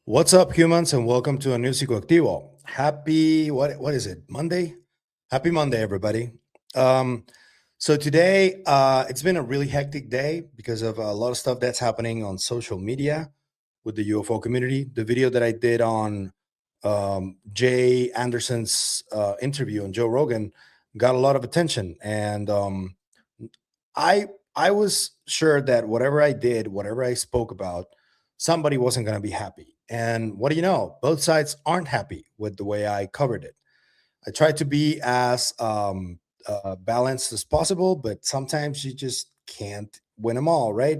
What's up, humans, and welcome to a new Psicoactivo. Happy what is it? Monday? Happy Monday, everybody. Um, so today, it's been a really hectic day because of a lot of stuff that's happening on social media with the UFO community. The video that I did on Jay Anderson's interview on Joe Rogan got a lot of attention, and I I was sure that whatever I did, whatever I spoke about, somebody wasn't going to be happy. And what do you know? Both sides aren't happy with the way I covered it. I tried to be as balanced as possible, but sometimes you just can't win them all, right?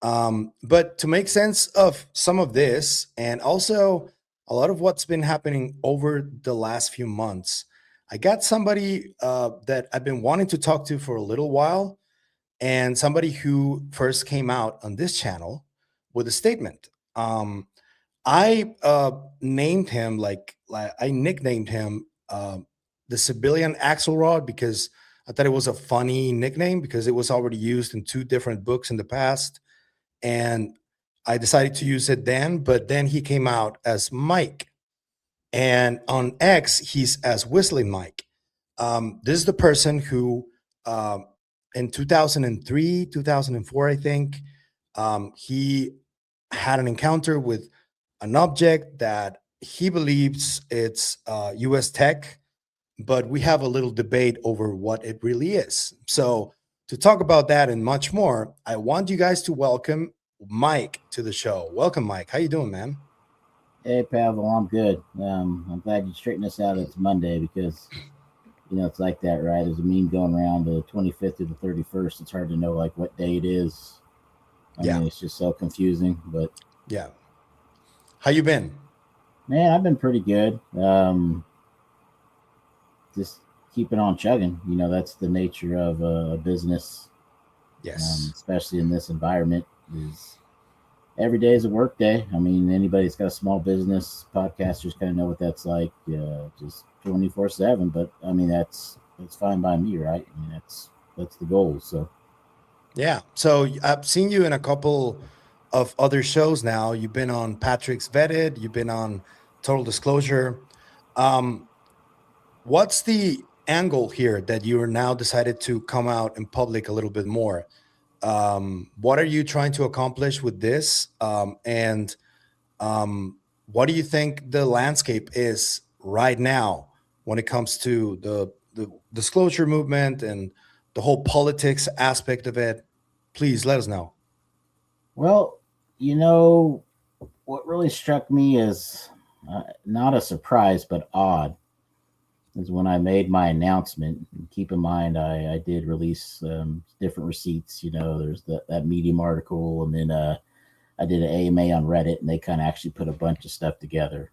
But to make sense of some of this, and also a lot of what's been happening over the last few months, I got somebody that I've been wanting to talk to for a little while, and somebody who first came out on this channel with a statement. I named him like I nicknamed him the civilian Axelrod because I thought it was a funny nickname because it was already used in two different books in the past, and I decided to use it then. But then he came out as Mike, and on X he's as Whistling Mike. This is the person who um, in 2003, 2004, I think, he had an encounter with an object that he believes it's US tech, but we have a little debate over what it really is. So to talk about that and much more, I want you guys to welcome Mike to the show. Welcome, Mike. How you doing, man? Hey, Pavel, I'm good. I'm glad you straightened us out. It's Monday because it's like that, right? There's a meme going around the 25th to the 31st. It's hard to know like what day it is. I Yeah, mean, it's just so confusing. But yeah. How you been? man, I've been pretty good. Just keeping on chugging. That's the nature of a business, Yes. especially in this environment. Is every day is a work day. I mean, anybody that's got a small business, podcasters kind of know what that's like. Just 24/7. But I mean, that's fine by me, right? I mean, that's the goal. So Yeah. So I've seen you in a couple of other shows now. You've been on Patrick's Vetted, you've been on Total Disclosure. Um, what's the angle here that you are now decided to come out in public a little bit more? What are you trying to accomplish with this? And what do you think the landscape is right now when it comes to the disclosure movement and the whole politics aspect of it? Please let us know. well, you know what really struck me as not a surprise but odd is when I made my announcement. And keep in mind, I did release different receipts. There's that Medium article, and then I did an AMA on Reddit, and they kind of actually put a bunch of stuff together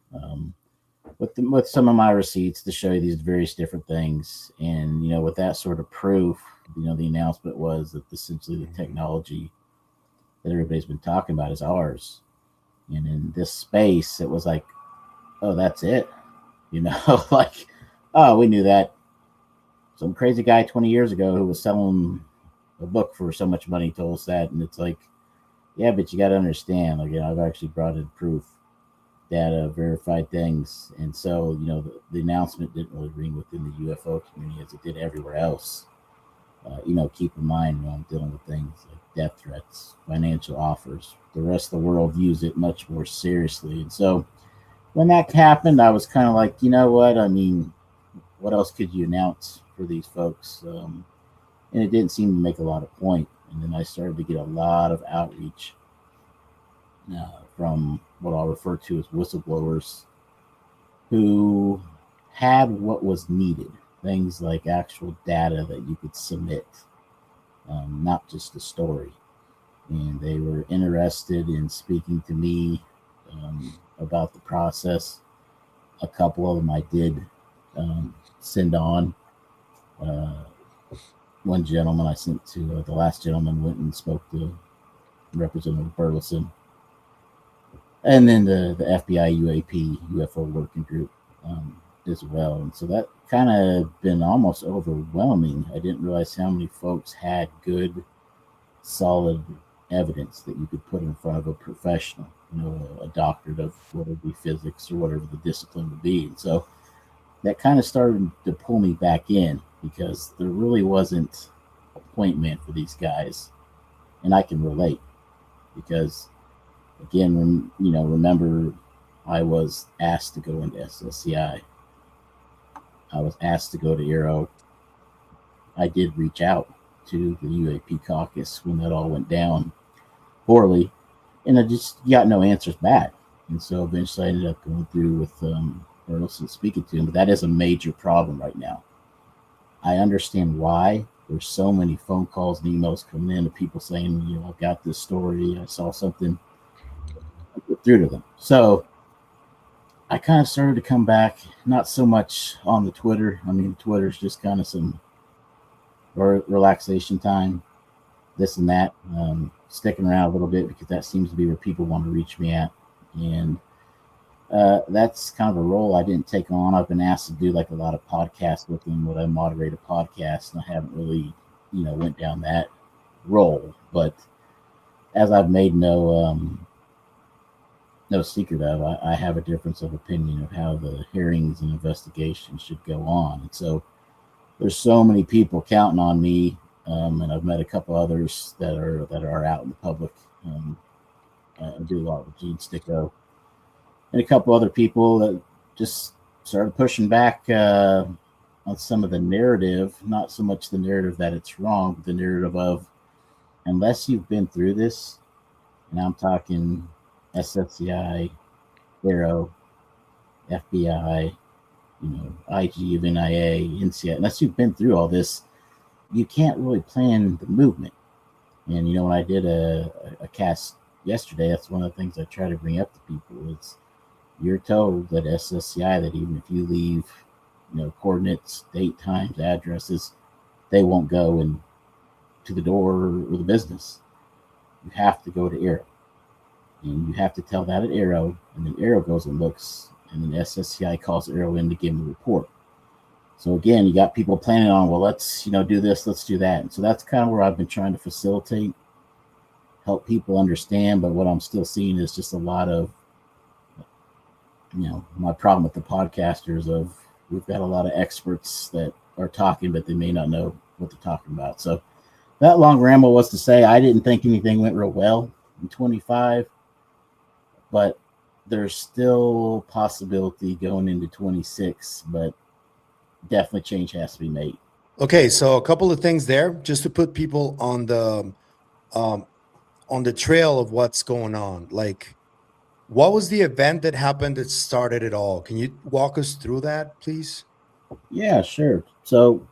with some of my receipts to show you these various different things. And with that sort of proof, the announcement was that essentially the technology that everybody's been talking about is ours. And in this space, it was like, oh, that's it. Like, oh, we knew that. Some crazy guy 20 years ago who was selling a book for so much money told us that. And it's like, yeah, but you got to understand, like, I've actually brought in proof, data, verified things. And so, the announcement didn't really ring within the UFO community as it did everywhere else. Keep in mind when I'm dealing with things like death threats, financial offers, the rest of the world views it much more seriously. And so when that happened, I was kind of like, you know what? I mean, what else could you announce for these folks? And it didn't seem to make a lot of point. And then I started to get a lot of outreach from what I'll refer to as whistleblowers who had what was needed, things like actual data that you could submit, not just a story. And they were interested in speaking to me about the process. A couple of them I did send on. Uh, One gentleman I sent to, the last gentleman went and spoke to Representative Burlison. And then the FBI UAP, UFO Working Group, as well. And so that kind of been almost overwhelming. I didn't realize how many folks had good, solid evidence that you could put in front of a professional. a doctorate of whether it be physics or whatever the discipline would be. And so that kind of started to pull me back in because there really wasn't a point man for these guys. And I can relate because, again, remember I was asked to go into SSCI. I was asked to go to Aero. I did reach out to the UAP caucus when that all went down poorly, and I just got no answers back. And so eventually I ended up going through with Burlison speaking to him. But that is a major problem right now. I understand why. There's so many phone calls and emails coming in of people saying, I've got this story. I saw something. I get through to them. So I kind of started to come back, not so much on the Twitter. I mean, Twitter's just kind of some relaxation time, this and that. Sticking around a little bit because that seems to be where people want to reach me at. And that's kind of a role I didn't take on. I've been asked to do like a lot of podcasts with them, where I moderate a podcast, and I haven't really, went down that role. But as I've made no secret of, I have a difference of opinion of how the hearings and investigations should go on. And so there's so many people counting on me, and I've met a couple others that are out in the public. I do a lot with Gene Sticko and a couple other people that just started pushing back on some of the narrative, not so much the narrative that it's wrong, but the narrative of, unless you've been through this, and I'm talking SFCI, Aero, FBI, IG of NIA, NCI, unless you've been through all this, you can't really plan the movement. And, when I did a cast yesterday, that's one of the things I try to bring up to people is you're told that SSCI, that even if you leave, coordinates, date, times, addresses, they won't go and to the door or the business. You have to go to Aero. And you have to tell that at Aero, and then Aero goes and looks, and then SSCI calls Aero in to give them a report. So again, you got people planning on, well, let's do this, let's do that. And so that's kind of where I've been trying to facilitate, help people understand. But what I'm still seeing is just a lot of, my problem with the podcasters of, we've got a lot of experts that are talking, but they may not know what they're talking about. So that long ramble was to say, I didn't think anything went real well in 25, but there's still possibility going into 26, but definitely change has to be made. Okay, so a couple of things there, just to put people on the trail of what's going on. Like, what was the event that happened that started it all? Can you walk us through that, please? Yeah, sure. So,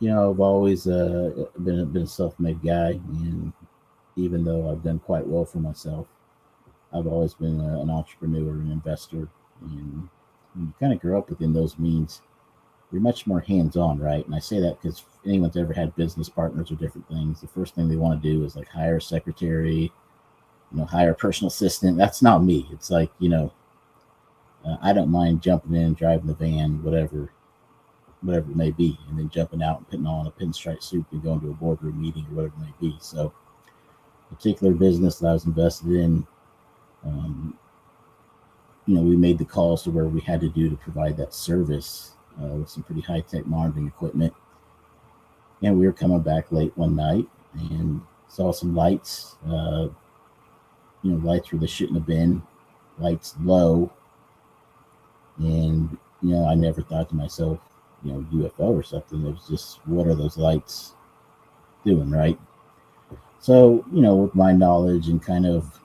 I've always been a self-made guy, and even though I've done quite well for myself, I've always been an entrepreneur, an investor, and when you kind of grow up within those means, you're much more hands-on, right? And I say that because if anyone's ever had business partners or different things, the first thing they want to do is like hire a secretary, hire a personal assistant. That's not me. It's like, I don't mind jumping in, driving the van, whatever it may be, and then jumping out and putting on a pinstripe suit and going to a boardroom meeting or whatever it may be. So, particular business that I was invested in, we made the calls to where we had to provide that service with some pretty high-tech monitoring equipment. And we were coming back late one night and saw some lights, lights where they shouldn't have been, lights low. And, I never thought to myself, UFO or something. It was just, what are those lights doing, right? So, with my knowledge and kind of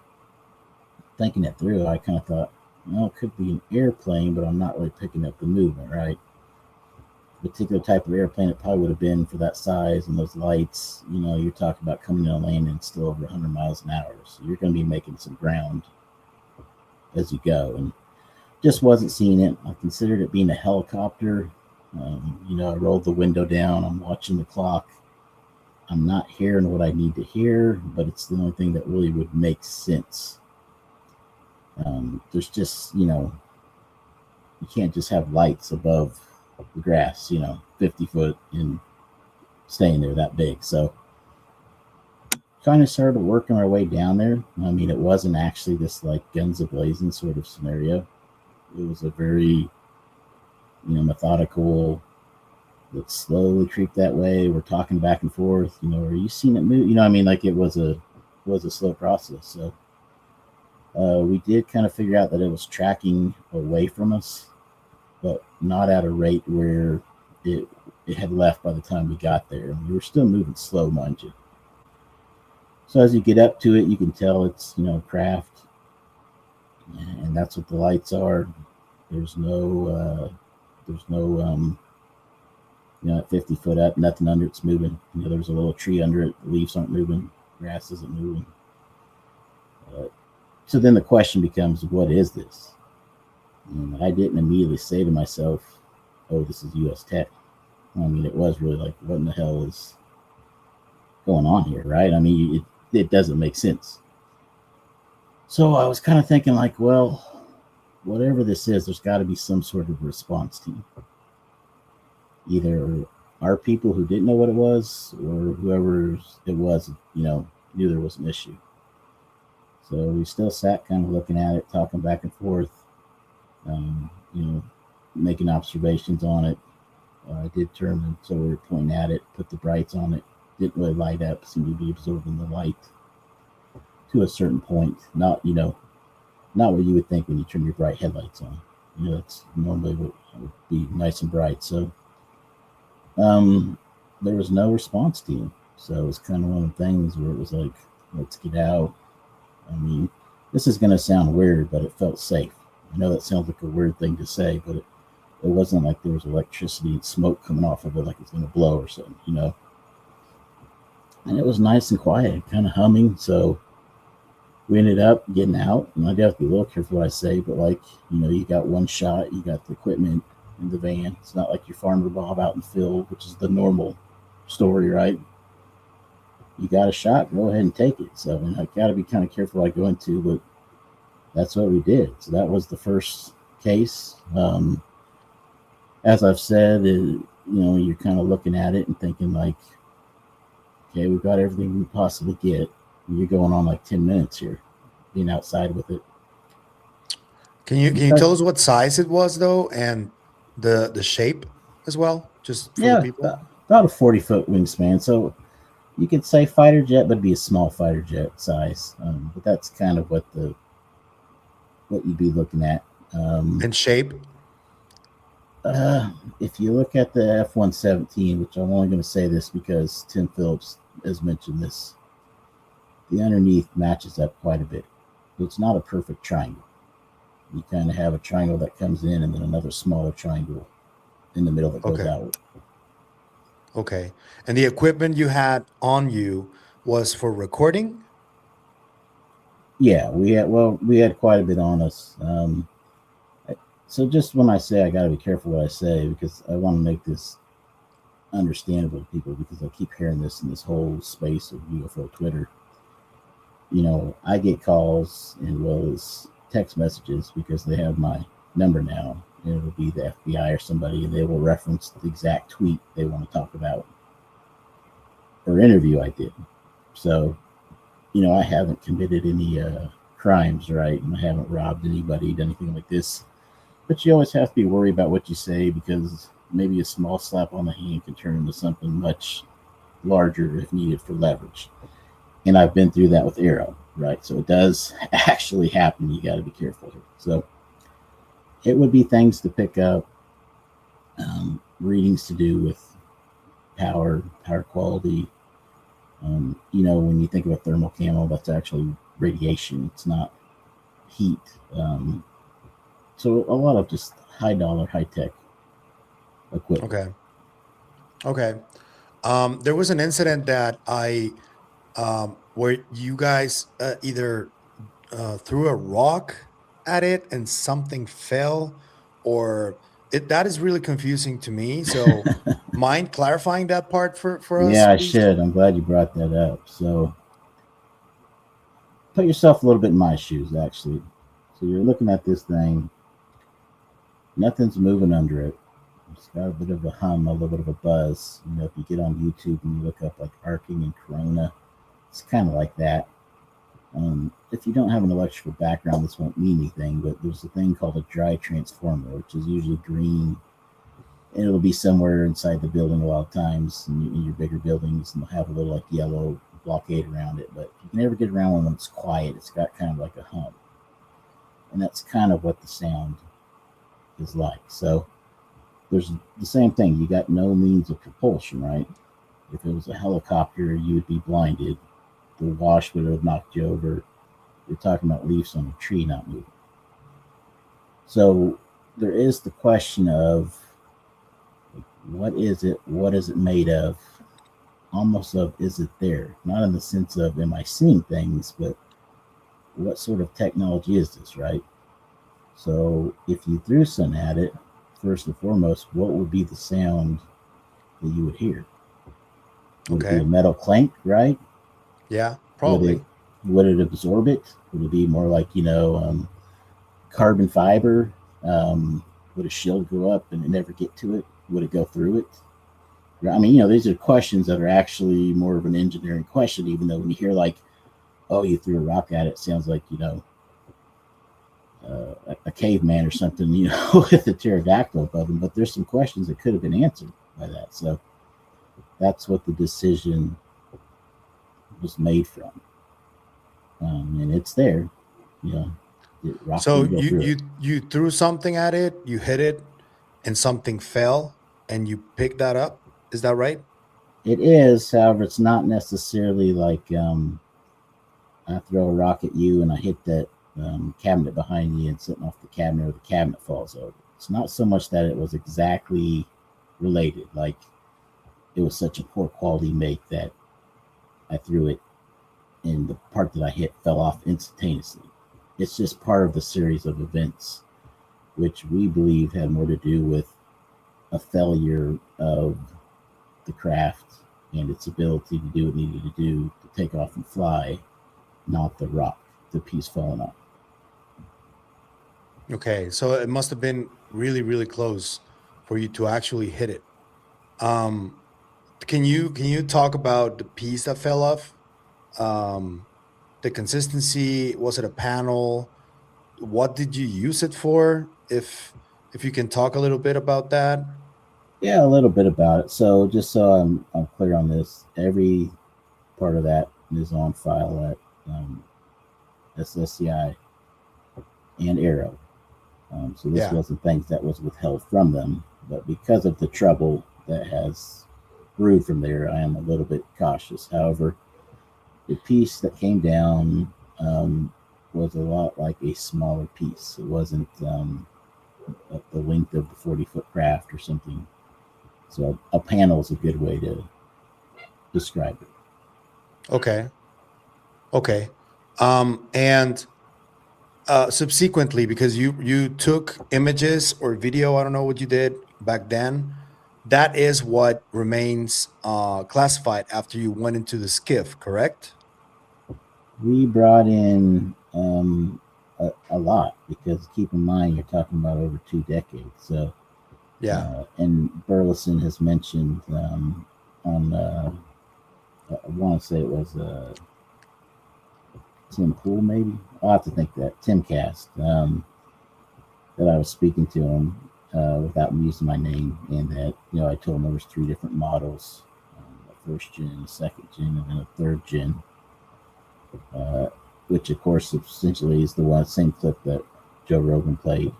thinking it through, I kind of thought, it could be an airplane, but I'm not really picking up the movement, right? Particular type of airplane, it probably would have been for that size and those lights. You're talking about coming in and landing still over 100 miles an hour. So you're going to be making some ground as you go. And just wasn't seeing it. I considered it being a helicopter. I rolled the window down. I'm watching the clock. I'm not hearing what I need to hear, but it's the only thing that really would make sense. There's just, you can't just have lights above the grass, 50 foot and staying there that big. So kind of started working our way down there. I mean, it wasn't actually this like guns a-blazing sort of scenario. It was a very, methodical. Let's slowly creep that way. We're talking back and forth. Are you seeing it move? I mean, like it was a slow process. So we did kind of figure out that it was tracking away from us, but not at a rate where it had left by the time we got there. We were still moving slow, mind you. So as you get up to it, you can tell it's craft, and that's what the lights are. There's no at 50 foot up, nothing under it's moving. There's a little tree under it. The leaves aren't moving. Grass isn't moving. So then the question becomes, what is this? And I didn't immediately say to myself, oh, this is U.S. Tech. I mean, it was really like, what in the hell is going on here, right? I mean, it doesn't make sense. So I was kind of thinking like, well, whatever this is, there's got to be some sort of response team. Either our people who didn't know what it was, or whoever it was, knew there was an issue. So we still sat kind of looking at it, talking back and forth, making observations on it. I did turn and so we were pointing at it, put the brights on it. Didn't really light up, seemed to be absorbing the light to a certain point. Not what you would think when you turn your bright headlights on. It's normally what would be nice and bright. So there was no response team. So it was kind of one of the things where it was like, let's get out. I mean, this is going to sound weird, but it felt safe. I know that sounds like a weird thing to say, but it wasn't like there was electricity and smoke coming off of it like it's going to blow or something, And it was nice and quiet, kind of humming. So we ended up getting out, and I do have to be a little careful what I say, but you got one shot, you got the equipment in the van. It's not like your Farmer Bob out in the field, which is the normal story, right? You got a shot, go ahead and take it. So I got to be kind of careful what I go into, but that's what we did. So that was the first case. As I've said, you're kind of looking at it and thinking like, okay, we've got everything we possibly get. You're going on like 10 minutes here, being outside with it. Can you tell us what size it was though, and the shape as well, just for the people? About a 40-foot wingspan. So you could say fighter jet, but it'd be a small fighter jet size. But that's kind of what you'd be looking at. And shape? If you look at the F-117, which I'm only going to say this because Tim Phillips has mentioned this, the underneath matches up quite a bit. It's not a perfect triangle. You kind of have a triangle that comes in and then another smaller triangle in the middle that goes outward. Okay. And the equipment you had on you was for recording? Yeah, we had quite a bit on us. So just when I say I got to be careful what I say, because I want to make this understandable to people, because I keep hearing this in this whole space of UFO Twitter. I get calls as well as text messages because they have my number now. It will be the FBI or somebody, and they will reference the exact tweet they want to talk about or interview I did. So, I haven't committed any crimes, right? And I haven't robbed anybody, done anything like this. But you always have to be worried about what you say, because maybe a small slap on the hand can turn into something much larger if needed for leverage. And I've been through that with Arrow, right? So it does actually happen. You got to be careful here. So it would be things to pick up, readings to do with power quality. When you think of a thermal camo, that's actually radiation. It's not heat. So a lot of just high dollar, high tech equipment. Okay. There was an incident that where you guys either threw a rock at it and something fell, or that is really confusing to me. So mind clarifying that part for us? Yeah, I please? should. I'm glad you brought that up. So put yourself a little bit in my shoes, actually. So you're looking at this thing. Nothing's moving under it. It's got a bit of a hum, a little bit of a buzz. If you get on YouTube and you look up like arcing and corona, It's kind of like that. If you don't have an electrical background, this won't mean anything, but there's a thing called a dry transformer, which is usually green. And it'll be somewhere inside the building a lot of times in your bigger buildings, and they'll have a little like yellow blockade around it. But you can never get around when it's quiet. It's got kind of like a hum. And that's kind of what the sound is like. So there's the same thing. You got no means of propulsion, right? If it was a helicopter, you would be blinded. The wash would have knocked you over. You're talking about leaves on a tree not moving. So there is the question of what is it? What is it made of? Almost of, is it there? Not in the sense of, am I seeing things, but what sort of technology is this, right? So if you threw something at it, first and foremost, what would be the sound that you would hear? Would it be a metal clank, right? Yeah, probably. Would it absorb it? Would it be more like, carbon fiber? Would a shield go up and it never get to it? Would it go through it? I mean, these are questions that are actually more of an engineering question, even though when you hear like, oh, you threw a rock at it, it sounds like, a caveman or something, with a pterodactyl above him. But there's some questions that could have been answered by that. So that's what the decision was made from. And it's there, So you threw something at it, you hit it, and something fell, and you picked that up. Is that right? It is. However, it's not necessarily like I throw a rock at you and I hit that cabinet behind you and sitting off the cabinet, or the cabinet falls over. It's not so much that it was exactly related. Like it was such a poor quality make that I threw it and the part that I hit fell off instantaneously. It's just part of the series of events, which we believe had more to do with a failure of the craft and its ability to do what it needed to do to take off and fly, not the rock, the piece falling off. Okay, so it must have been really, really close for you to actually hit it. Can you talk about the piece that fell off? The consistency, was it a panel? What did you use it for? If you can talk a little bit about that. Yeah, a little bit about it. So just so I'm clear on this, every part of that is on file at SCI and Arrow. So this wasn't things that was withheld from them, but because of the trouble that has brewed from there, I am a little bit cautious. However, the piece that came down was a lot like a smaller piece. It wasn't the length of the 40-foot craft or something. So a panel is a good way to describe it. Okay. And subsequently, because you took images or video, I don't know what you did back then, that is what remains classified after you went into the SCIF, correct? We brought in a lot, because keep in mind, you're talking about over 2 decades. So yeah. And Burlison has mentioned on I want to say it was Tim Pool, maybe. I'll have to think that Timcast that I was speaking to him without using my name, and that I told him there was 3 different models: a 1st gen, a 2nd gen, and then a 3rd gen. Which of course essentially is the same clip that Joe Rogan played,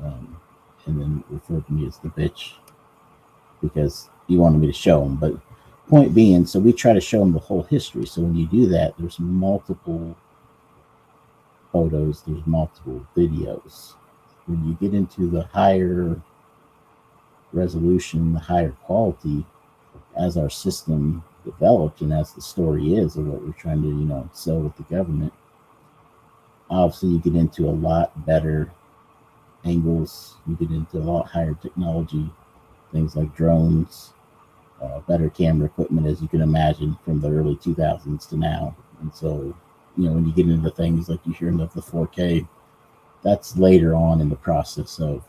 and then referred to me as the bitch because he wanted me to show him. But point being, so we try to show him the whole history. So when you do that, there's multiple photos, there's multiple videos. When you get into the higher resolution, the higher quality, as our system developed and as the story is of what we're trying to sell with the government, obviously you get into a lot better angles, you get into a lot higher technology, things like drones, better camera equipment, as you can imagine, from the early 2000s to now. And so when you get into things like you hear of the 4K, that's later on in the process of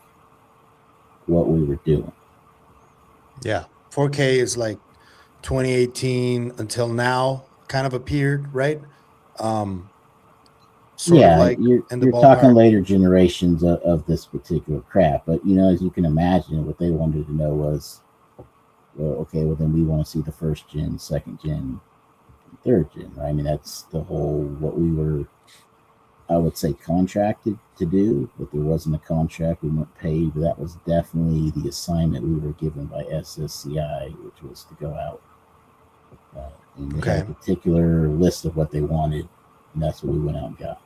what we were doing. Yeah, 4K is like 2018 until now kind of appeared, right? Sort of Yeah, like in the you're talking ballpark. later generations of this particular crap, but as you can imagine, what they wanted to know was, well, okay, well then we want to see the first gen, second gen, third gen, right? I mean, that's the whole what we were, I would say, contracted to do, but there wasn't a contract. We weren't paid, but that was definitely the assignment we were given by SSCI, which was to go out. And they had a Okay. particular list of what they wanted, and that's what we went out and got.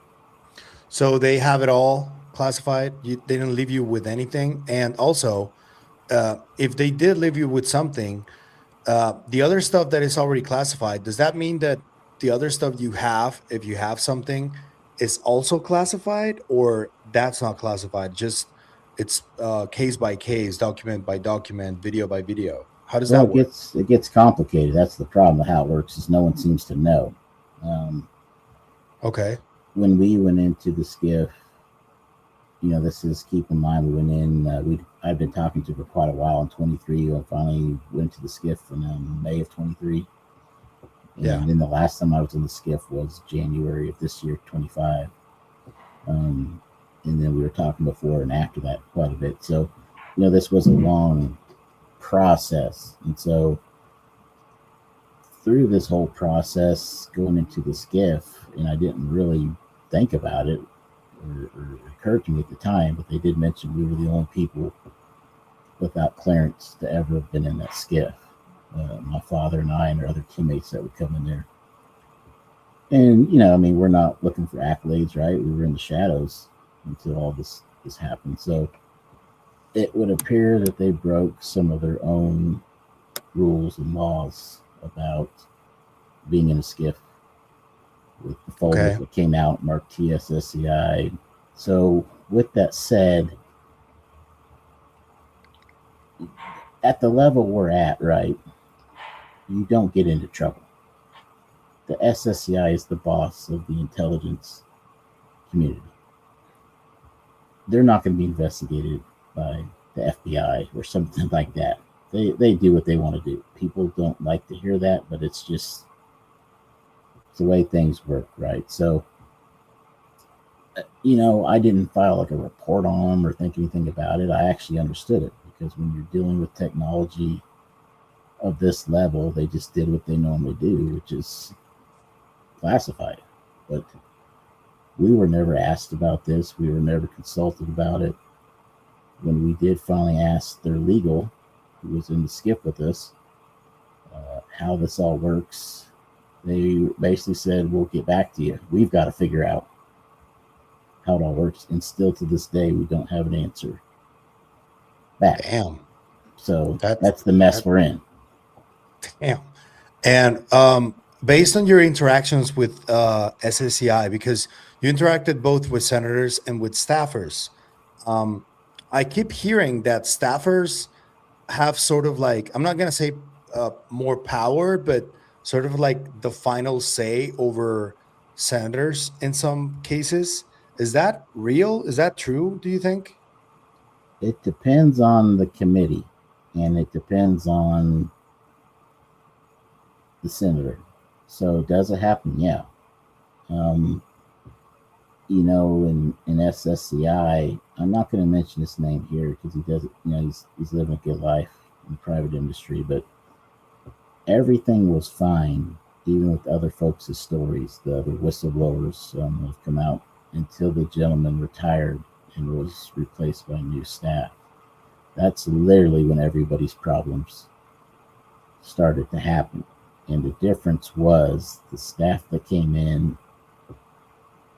So they have it all classified. They didn't leave you with anything. And also, if they did leave you with something, the other stuff that is already classified, does that mean that the other stuff you have, if you have something, is also classified, or that's not classified? Just it's case by case, document by document, video by video. How does Well, that work? it gets complicated. That's the problem with how it works is no one seems to know. Um, Okay. when we went into the SCIF, this is, keep in mind, we went in. I've been talking to for quite a while in 23. I finally went to the SCIF in May of 23, Yeah. and then the last time I was in the SCIF was January of this year, 25. Um, and then we were talking before and after that quite a bit. So, this was a long process, and so through this whole process going into the SCIF, and I didn't really think about it or occurred to me at the time, but they did mention we were the only people without clearance to ever have been in that SCIF. My father and I and our other teammates that would come in there. And, I mean, we're not looking for accolades, right? We were in the shadows until all this happened. So it would appear that they broke some of their own rules and laws about being in a SCIF with the folders Okay. that came out marked TSSCI. So with that said, at the level we're at, right, you don't get into trouble. The SSCI is the boss of the intelligence community. They're not going to be investigated by the FBI or something like that. They do what they want to do. People don't like to hear that, but it's just the way things work, right? So, I didn't file like a report on them or think anything about it. I actually understood it because when you're dealing with technology of this level, they just did what they normally do, which is classify it. But we were never asked about this. We were never consulted about it. When we did finally ask their legal, who was in the SCIF with us, how this all works, they basically said, we'll get back to you. We've got to figure out how it all works. And still to this day, we don't have an answer back. Damn. So That's that's the mess that. we're in. Damn. And based on your interactions with SSCI, because you interacted both with senators and with staffers, I keep hearing that staffers have sort of like, I'm not going to say more power, but sort of like the final say over senators in some cases. Is that real? Is that true, do you think? It depends on the committee and it depends on the senator. So does it happen? Yeah. Um, in SSCI, I'm not going to mention his name here because he doesn't, he's living a good life in the private industry, but everything was fine, even with other folks' stories. The other whistleblowers have come out until the gentleman retired and was replaced by new staff. That's literally when everybody's problems started to happen. And the difference was the staff that came in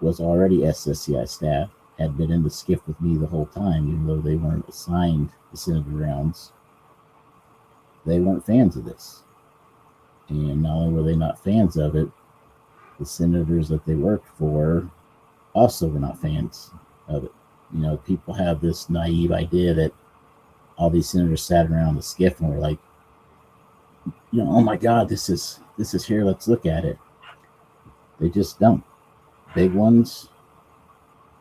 was already SSCI staff, had been in the SCIF with me the whole time, even though they weren't assigned the senator rounds. They weren't fans of this. And not only were they not fans of it, the senators that they worked for also were not fans of it. People have this naive idea that all these senators sat around the SCIF and were like, oh my God, this is here. Let's look at it. They just don't. Big ones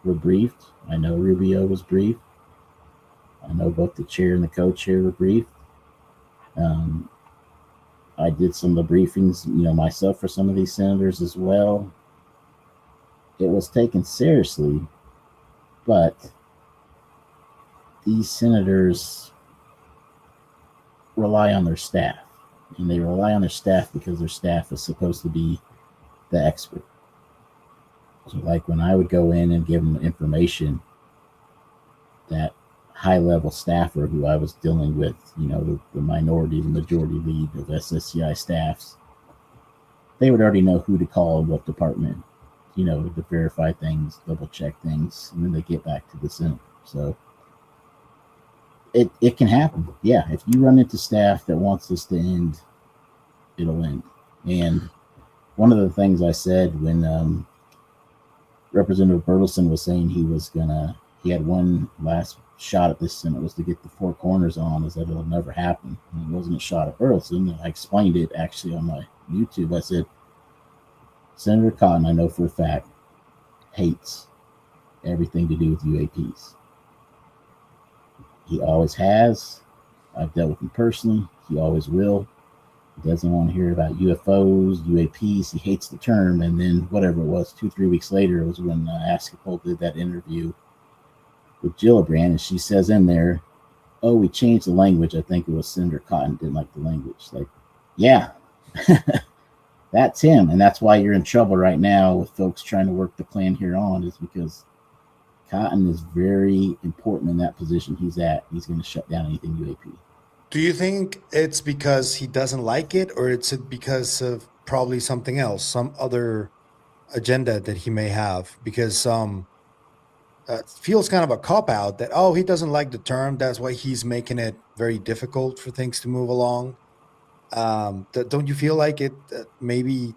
were briefed. I know Rubio was briefed. I know both the chair and the co-chair were briefed. I I did some of the briefings, myself for some of these senators as well. It was taken seriously, but these senators rely on their staff, and they rely on their staff because their staff is supposed to be the expert. So, like when I would go in and give them information, that high-level staffer who I was dealing with, the minority, the majority lead of SSCI staffs, they would already know who to call in what department, to verify things, double-check things, and then they get back to the Senate. So it can happen. Yeah, if you run into staff that wants this to end, it'll end. And one of the things I said when Representative Burlison was saying he had one last shot at this, and it was to get the four corners on, is that it'll never happen. And it wasn't a shot at Burlison. I explained it actually on my YouTube. I said, Senator Cotton, I know for a fact, hates everything to do with UAPs. He always has. I've dealt with him personally. He always will. He doesn't want to hear about UFOs, UAPs. He hates the term. And then whatever it was, 2-3 weeks later, it was when Axelrod did that interview with Gillibrand, and she says in there, "Oh, we changed the language." I think it was Senator Cotton didn't like the language. Like, yeah, that's him, and that's why you're in trouble right now with folks trying to work the plan here on, is because Cotton is very important in that position he's at. He's going to shut down anything UAP. Do you think it's because he doesn't like it, or it's because of probably something else, some other agenda that he may have? Because it feels kind of a cop-out that, he doesn't like the term. That's why he's making it very difficult for things to move along. Don't you feel like it? Maybe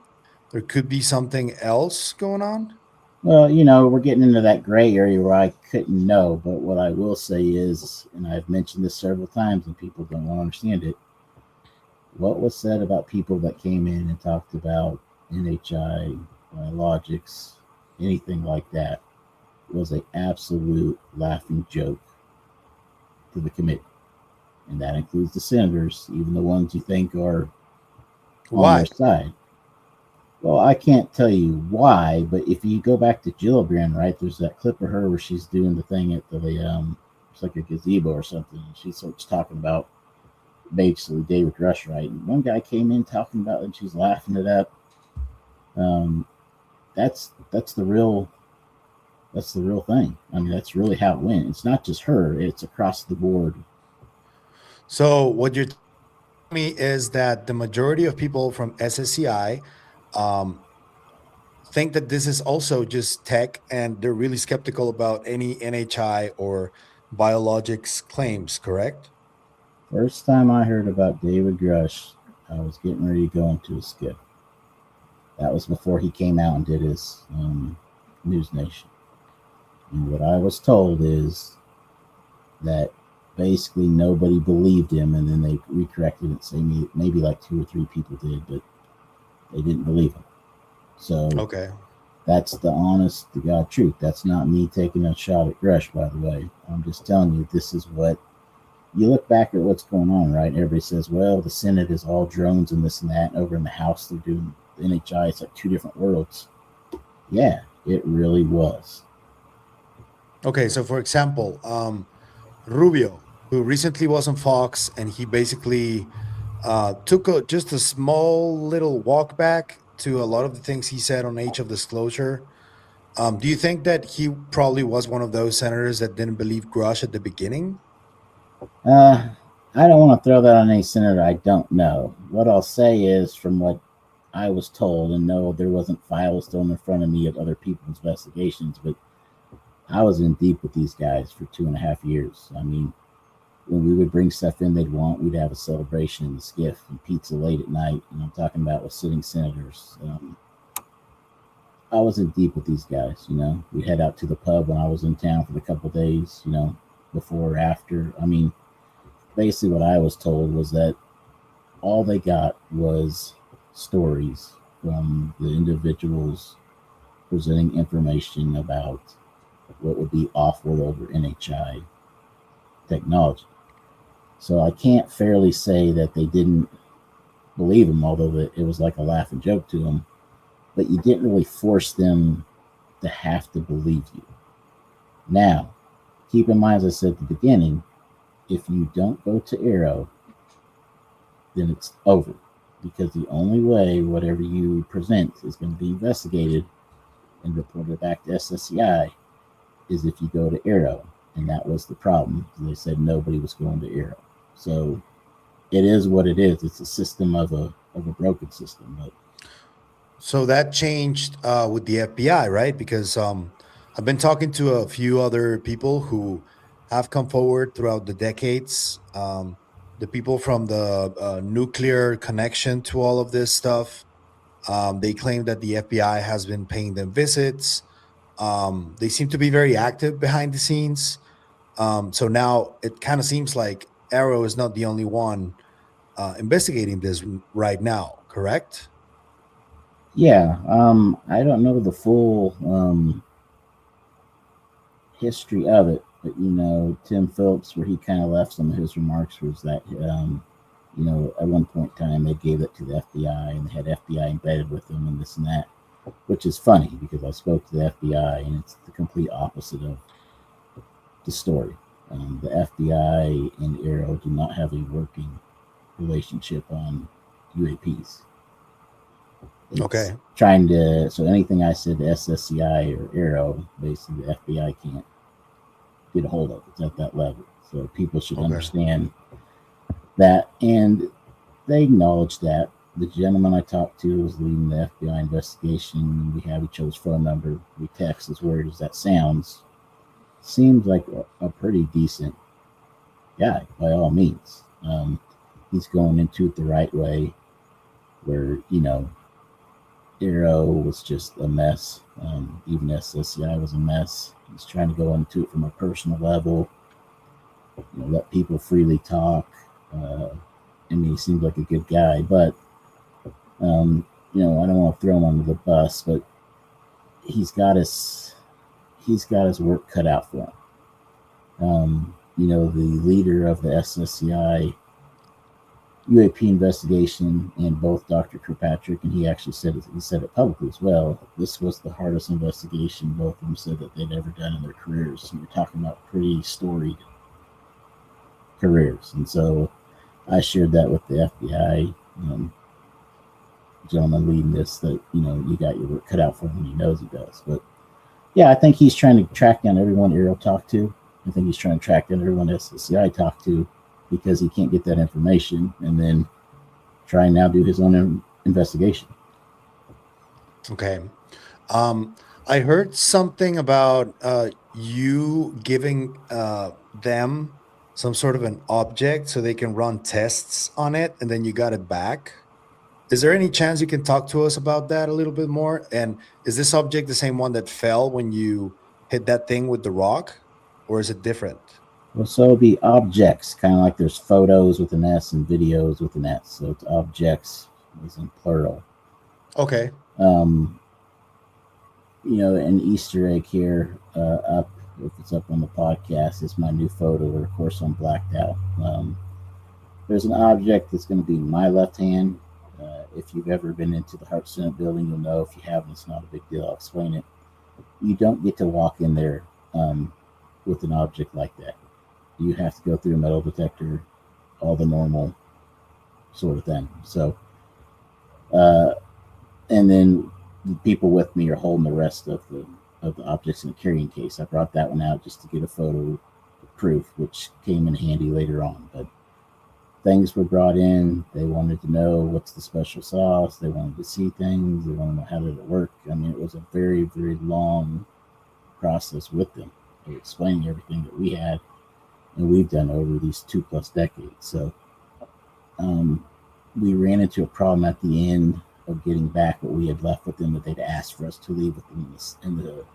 there could be something else going on? Well, we're getting into that gray area where I couldn't know. But what I will say is, and I've mentioned this several times and people don't want to understand it, what was said about people that came in and talked about NHI, biologics, anything like that, was an absolute laughing joke to the committee. And that includes the senators, even the ones you think are on their side. Well, I can't tell you why, but if you go back to Gillibrand, right, there's that clip of her where she's doing the thing at the it's like a gazebo or something, and she starts talking about basically David Rush, right? And one guy came in talking about it, and she's laughing it up. That's the real thing. I mean, that's really how it went. It's not just her; it's across the board. So what you're telling me is that the majority of people from SSCI think that this is also just tech, and they're really skeptical about any NHI or biologics claims, correct? First time I heard about David Rush, I was getting ready to go into a SCIF. That was before he came out and did his News Nation. And what I was told is that basically nobody believed him, and then they recorrected it, saying maybe like 2 or 3 people did, but they didn't believe him. So okay, that's the honest to God truth. That's not me taking a shot at Grush, by the way. I'm just telling you, this is what you look back at what's going on, right? Everybody says, well, the Senate is all drones and this and that, and over in the House they're doing the NHI. It's like 2 different worlds. Yeah, it really was. Okay, so for example, Rubio, who recently was on Fox, and he basically took just a small little walk back to a lot of the things he said on Age of Disclosure. Do you think that he probably was one of those senators that didn't believe Grush at the beginning? I don't want to throw that on any senator I don't know. What I'll say is, from what I was told, and no, there wasn't files thrown in front of me of other people's investigations, but I was in deep with these guys for 2.5 years. I mean, when we would bring stuff in we'd have a celebration in the SCIF and pizza late at night. And I'm talking about with sitting senators. I was in deep with these guys, We'd head out to the pub when I was in town for the couple of days, before or after. I mean, basically what I was told was that all they got was stories from the individuals presenting information about what would be off-world or NHI technology. So I can't fairly say that they didn't believe them, although it was like a laughing joke to them. But you didn't really force them to have to believe you. Now, keep in mind, as I said at the beginning, if you don't go to Arrow, then it's over. Because the only way whatever you present is going to be investigated and reported back to SSCI is if you go to Arrow. And that was the problem. They said nobody was going to Arrow. So it is what it is. It's a system of a broken system. But So that changed with the FBI, right? Because I've been talking to a few other people who have come forward throughout the decades. The people from the nuclear connection to all of this stuff, they claim that the FBI has been paying them visits. They seem to be very active behind the scenes. So now it kind of seems like Arrow is not the only one investigating this right now, correct? yeah, I don't know the full history of it, but Tim Phillips, where he kind of left some of his remarks was that at one point in time they gave it to the FBI and they had FBI embedded with them and this and that, which is funny because I spoke to the FBI and it's the complete opposite of the story. The FBI and Arrow do not have a working relationship on UAPs. It's Okay. trying to, so anything I said to SSCI or Arrow, basically the FBI can't get a hold of. It's at that level. So people should understand that. And they acknowledge that. The gentleman I talked to was leading the FBI investigation. We have each other's phone number. We text, as weird as that sounds. Seems like a pretty decent guy, by all means. He's going into it the right way, where, Arrow was just a mess. Even SSCI was a mess. He's trying to go into it from a personal level, let people freely talk. I mean, he seems like a good guy, but I don't want to throw him under the bus, but he's got his work cut out for him. The leader of the SSCI UAP investigation, and both Dr. Kirkpatrick and he actually said it publicly as well. This was the hardest investigation both of them said that they'd ever done in their careers. And you're talking about pretty storied careers, and so I shared that with the FBI gentleman leading this, that you got your work cut out for him. He knows he does, but yeah, I think he's trying to track down everyone Ariel talked to. I think he's trying to track down everyone SCI talked to, because he can't get that information, and then try and now do his own investigation. Okay. I heard something about you giving them some sort of an object so they can run tests on it, and then you got it back. Is there any chance you can talk to us about that a little bit more? And is this object the same one that fell when you hit that thing with the rock, or is it different? Well, so it'll be objects, kind of like there's photos with an S and videos with an S. So it's objects is in plural. Okay. An Easter egg here up, if it's up on the podcast, is my new photo, where of course I'm blacked out. There's an object that's going to be my left hand. If you've ever been into the Heart Senate building, you'll know. If you haven't, it's not a big deal. I'll explain it. You don't get to walk in there with an object like that. You have to go through a metal detector, all the normal sort of thing. So, and then the people with me are holding the rest of the objects in a carrying case. I brought that one out just to get a photo proof, which came in handy later on. But things were brought in. They wanted to know what's the special sauce. They wanted to see things. They wanted to know how did it work. I mean, it was a very, very long process with them, explaining everything that we had and we've done over these 2+ decades. So we ran into a problem at the end of getting back what we had left with them, that they'd asked for us to leave with them in the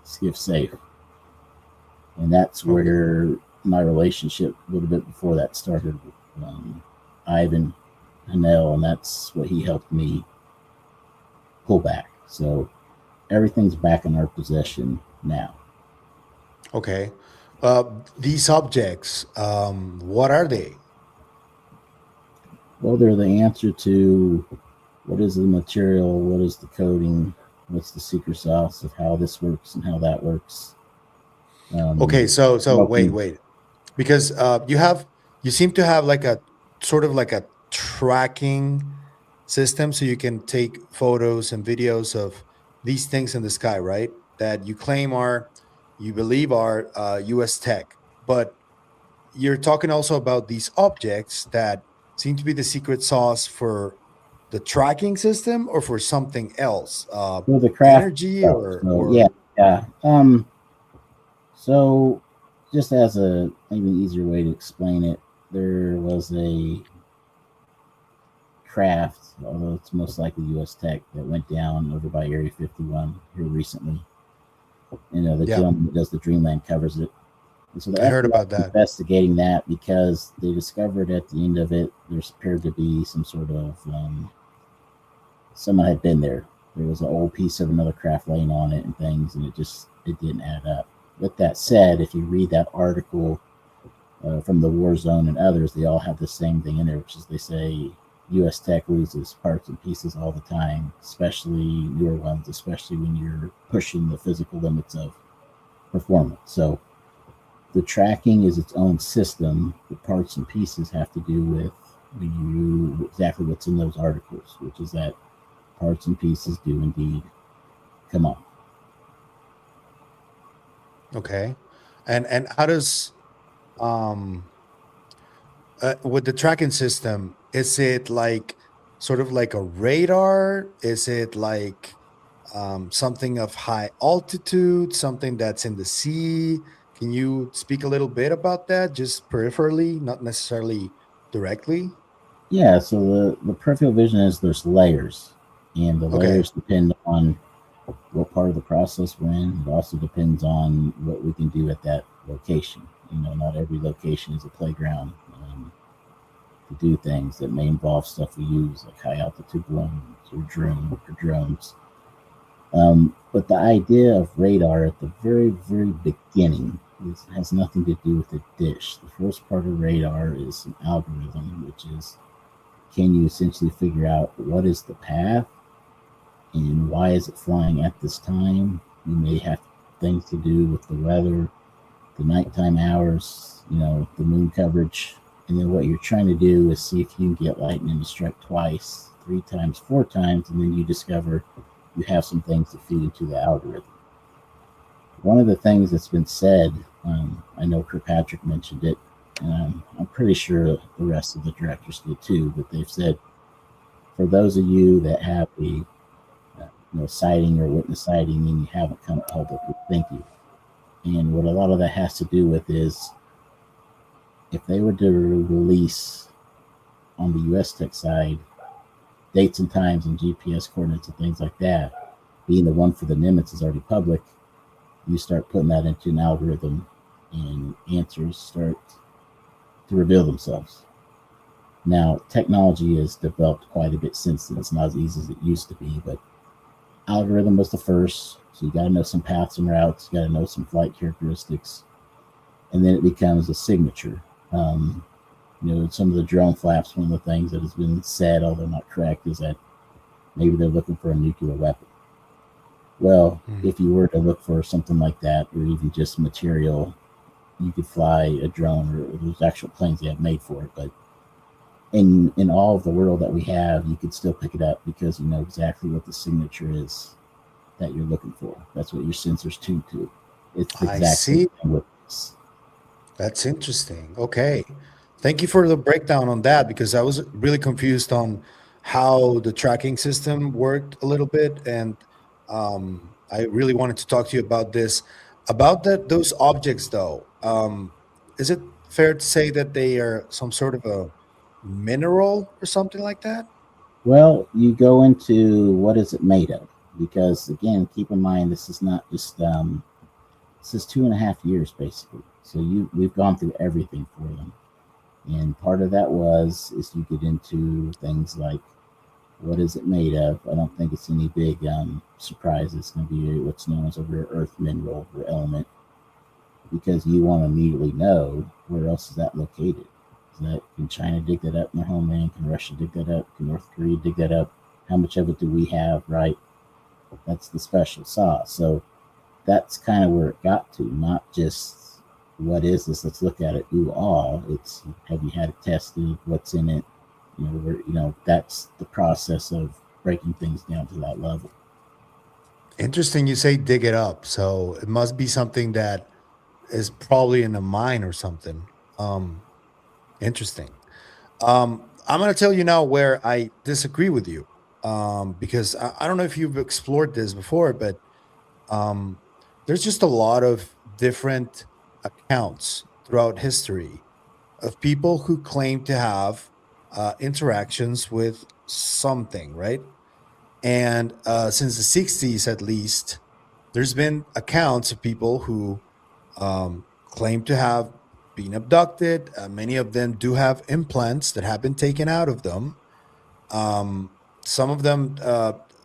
SCIF safe. And that's where my relationship a little bit before that started with Ivan Hanel, and that's what he helped me pull back. So everything's back in our possession now. Okay. These objects, what are they? Well, they're the answer to what is the material, what is the coding, what's the secret sauce of how this works and how that works. Okay, so wait, Helping. wait, because you seem to have like a sort of like a tracking system, so you can take photos and videos of these things in the sky, right? That you believe are U.S. tech, but you're talking also about these objects that seem to be the secret sauce for the tracking system or for something else, For the craft energy itself. So yeah, or yeah. So just as a maybe easier way to explain it, there was a craft, although it's most likely U.S. Tech, that went down over by Area 51 here recently. The yeah, gentleman that does the Dreamland covers it. And so the I heard FBI about is that. investigating that because they discovered at the end of it there appeared to be some sort of someone had been there. There was an old piece of another craft laying on it and things, and it didn't add up. With that said, if you read that article from the War Zone and others, they all have the same thing in there, which is they say U.S. Tech loses parts and pieces all the time, especially newer ones, especially when you're pushing the physical limits of performance. So the tracking is its own system. The parts and pieces have to do with exactly what's in those articles, which is that parts and pieces do indeed come off. Okay, and how does um with the tracking system, is it like sort of like a radar? Is it like something of high altitude, something that's in the sea? Can you speak a little bit about that, just peripherally, not necessarily directly? Yeah, so the peripheral vision is there's layers, and the Okay. layers depend on what part of the process we're in. It also depends on what we can do at that location. Not every location is a playground to do things that may involve stuff we use, like high altitude balloons or drones. But the idea of radar at the very, very beginning has nothing to do with the dish. The first part of radar is an algorithm, which is can you essentially figure out what is the path and why is it flying at this time? You may have things to do with the weather, the nighttime hours, the moon coverage. And then what you're trying to do is see if you can get lightning to strike twice, three times, four times, and then you discover you have some things to feed into the algorithm. One of the things that's been said, I know Kirkpatrick mentioned it, and I'm pretty sure the rest of the directors did too, but they've said for those of you that have a sighting or witness sighting and you haven't come publicly, thank you. And what a lot of that has to do with is if they were to release on the US Tech side dates and times and GPS coordinates and things like that, being the one for the Nimitz is already public, you start putting that into an algorithm and answers start to reveal themselves. Now, technology has developed quite a bit since then. It's not as easy as it used to be, but algorithm was the first. So you got to know some paths and routes, you got to know some flight characteristics, and then it becomes a signature. Some of the drone flaps, one of the things that has been said, although not correct, is that maybe they're looking for a nuclear weapon. Well, Mm. if you were to look for something like that, or even just material, you could fly a drone, or there's actual planes they have made for it. But in all of the world that we have, you could still pick it up because you know exactly what the signature is that you're looking for. That's what your sensor's tuned to. It's the I exact same see. thing with this. That's interesting. Okay. Thank you for the breakdown on that because I was really confused on how the tracking system worked a little bit. And I really wanted to talk to you about this. About those objects, though, is it fair to say that they are some sort of a mineral or something like that? Well, you go into what is it made of? Because again, keep in mind this is not just this is 2.5 years basically. So we've gone through everything for them. And part of that is you get into things like what is it made of? I don't think it's any big surprise. It's going to be what's known as a rare earth mineral or element because you want to immediately know where else is that located. Can China dig that up in their homeland? Can Russia dig that up? Can North Korea dig that up? How much of it do we have? Right. That's the special sauce. So that's kind of where it got to, not just what is this? Let's look at it. Ooh, all. It's have you had it tested? What's in it? That's the process of breaking things down to that level. Interesting. You say dig it up, so it must be something that is probably in a mine or something. Interesting. I'm going to tell you now where I disagree with you, because I don't know if you've explored this before, but um, there's just a lot of different accounts throughout history of people who claim to have interactions with something, right? And since the 60s, at least, there's been accounts of people who claim to have been abducted. Many of them do have implants that have been taken out of them. Um, some of them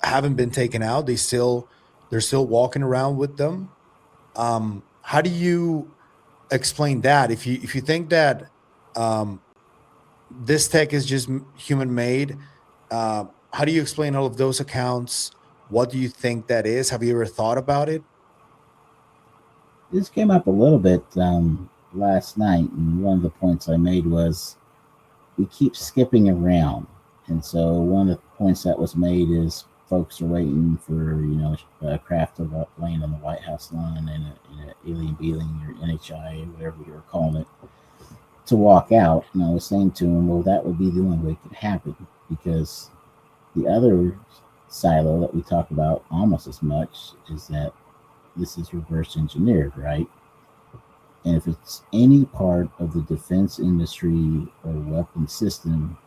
haven't been taken out. They're still walking around with them. How do you explain that? If you think that um, this tech is just human made, how do you explain all of those accounts? What do you think that is? Have you ever thought about it? This came up a little bit last night, and one of the points I made was we keep skipping around. And so one of the points that was made is folks are waiting for, a craft to land on the White House lawn and an alien being or NHI, whatever you were calling it, to walk out. And I was saying to him, well, that would be the only way it could happen, because the other silo that we talk about almost as much is that this is reverse engineered, right? And if it's any part of the defense industry or weapon system,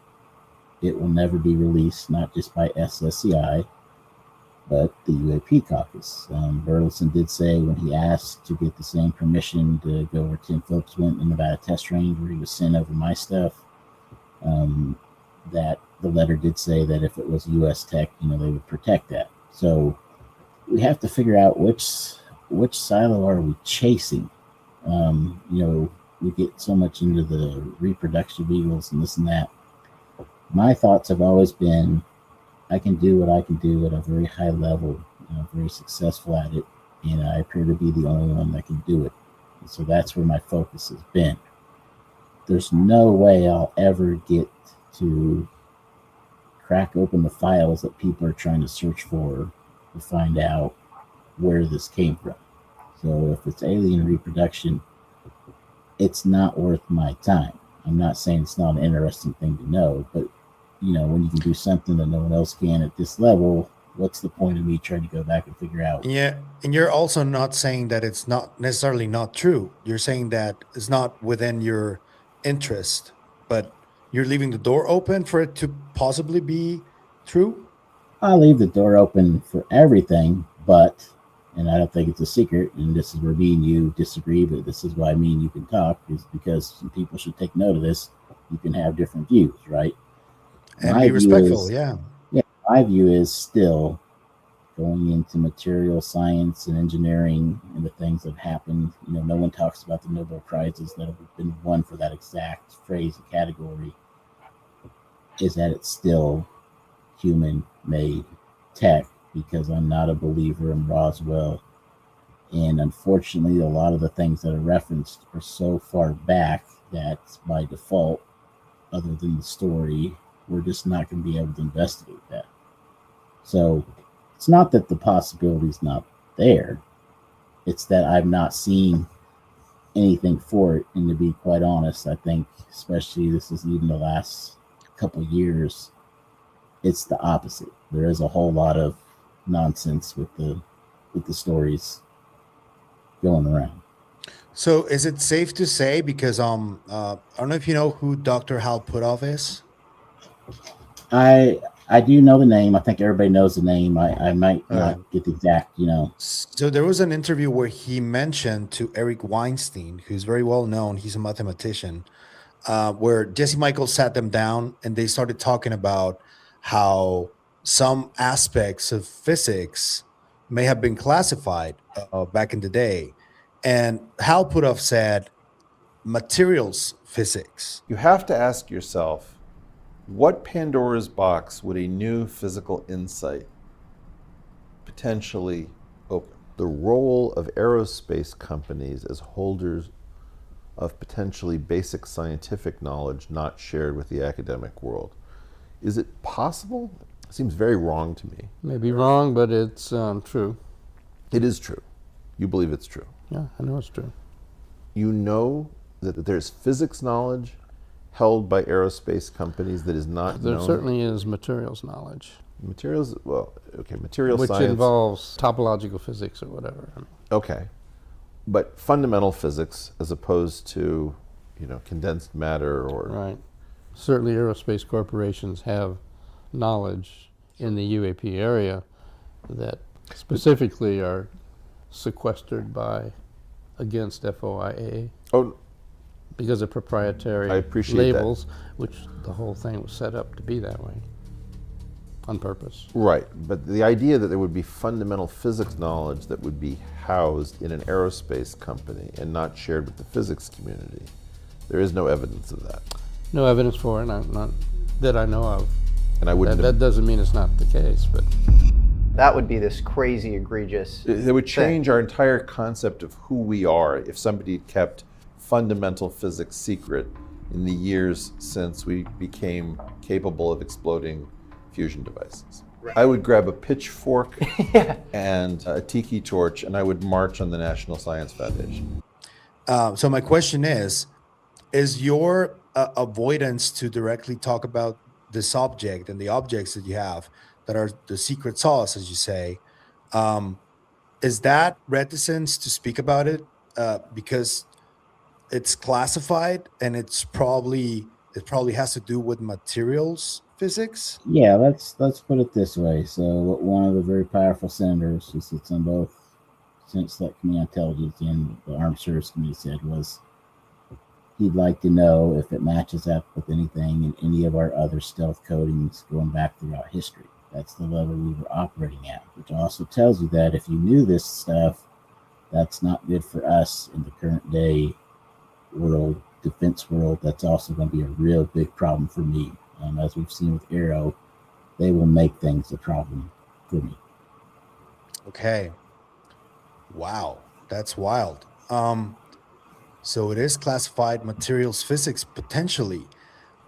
it will never be released, not just by SSCI, but the UAP caucus. Burlison did say when he asked to get the same permission to go where Tim Phillips went in Nevada test range where he was sent over my stuff, that the letter did say that if it was U.S. tech, they would protect that. So we have to figure out which silo are we chasing. We get so much into the reproduction vehicles and this and that. My thoughts have always been, I can do what I can do at a very high level, very successful at it, and I appear to be the only one that can do it. And so that's where my focus has been. There's no way I'll ever get to crack open the files that people are trying to search for to find out where this came from. So if it's alien reproduction, it's not worth my time. I'm not saying it's not an interesting thing to know, but when you can do something that no one else can at this level, what's the point of me trying to go back and figure out? Yeah, and you're also not saying that it's not necessarily not true. You're saying that it's not within your interest, but you're leaving the door open for it to possibly be true. I'll leave the door open for everything, but, and I don't think it's a secret, and this is where me and you disagree, but this is why me and you can talk, is because some people should take note of this. You can have different views, right? And be respectful. Yeah. My view is still going into material science and engineering and the things that happen. No one talks about the Nobel Prizes that have been won for that exact phrase and category, is that it's still human-made tech, because I'm not a believer in Roswell. And unfortunately, a lot of the things that are referenced are so far back that by default, other than the story, we're just not going to be able to investigate that. So it's not that the possibility is not there. It's that I've not seen anything for it. And to be quite honest, I think, especially this is even the last couple of years, it's the opposite. There is a whole lot of nonsense with the stories going around. So is it safe to say, because I don't know if you know who Dr. Hal Puthoff is? I do know the name. I think everybody knows the name. I might not get the exact, So there was an interview where he mentioned to Eric Weinstein, who's very well known. He's a mathematician, where Jesse Michaels sat them down and they started talking about how some aspects of physics may have been classified back in the day. And Hal Puthoff said, materials physics. You have to ask yourself, what Pandora's box would a new physical insight potentially open? The role of aerospace companies as holders of potentially basic scientific knowledge not shared with the academic world. Is it possible? It seems very wrong to me. Maybe wrong, but it's true. It is true. You believe it's true. Yeah, I know it's true. You know that there's physics knowledge held by aerospace companies that is not There known. certainly is materials knowledge, Materials, well, okay, material which science. involves topological physics or whatever. Okay. But fundamental physics as opposed to, condensed matter or... Right. Certainly aerospace corporations have knowledge in the UAP area that specifically are sequestered against FOIA Oh, because of proprietary I appreciate that. labels, which the whole thing was set up to be that way on purpose. right. But the idea that there would be fundamental physics knowledge that would be housed in an aerospace company and not shared with the physics community, there is no evidence of that. No evidence for it, not that I know of. And I wouldn't That doesn't mean it's not the case, but That would be this crazy, egregious. It would change our entire concept of who we are if somebody kept fundamental physics secret in the years since we became capable of exploding fusion devices. Right. I would grab a pitchfork and a tiki torch, and I would march on the National Science Foundation. So my question is your avoidance to directly talk about this object and the objects that you have that are the secret sauce, as you say, is that reticence to speak about it because it's classified and it probably has to do with materials physics? Yeah, let's put it this way. So what one of the very powerful senators who sits on both Senate Select Committee on Intelligence and the Armed Services Committee said was he'd like to know if it matches up with anything in any of our other stealth codings going back throughout history. That's the level we were operating at, which also tells you that if you knew this stuff, that's not good for us in the current day world, defense world. That's also going to be a real big problem for me. As we've seen with Aero, they will make things a problem for me. Okay. Wow, that's wild. So it is classified materials physics potentially.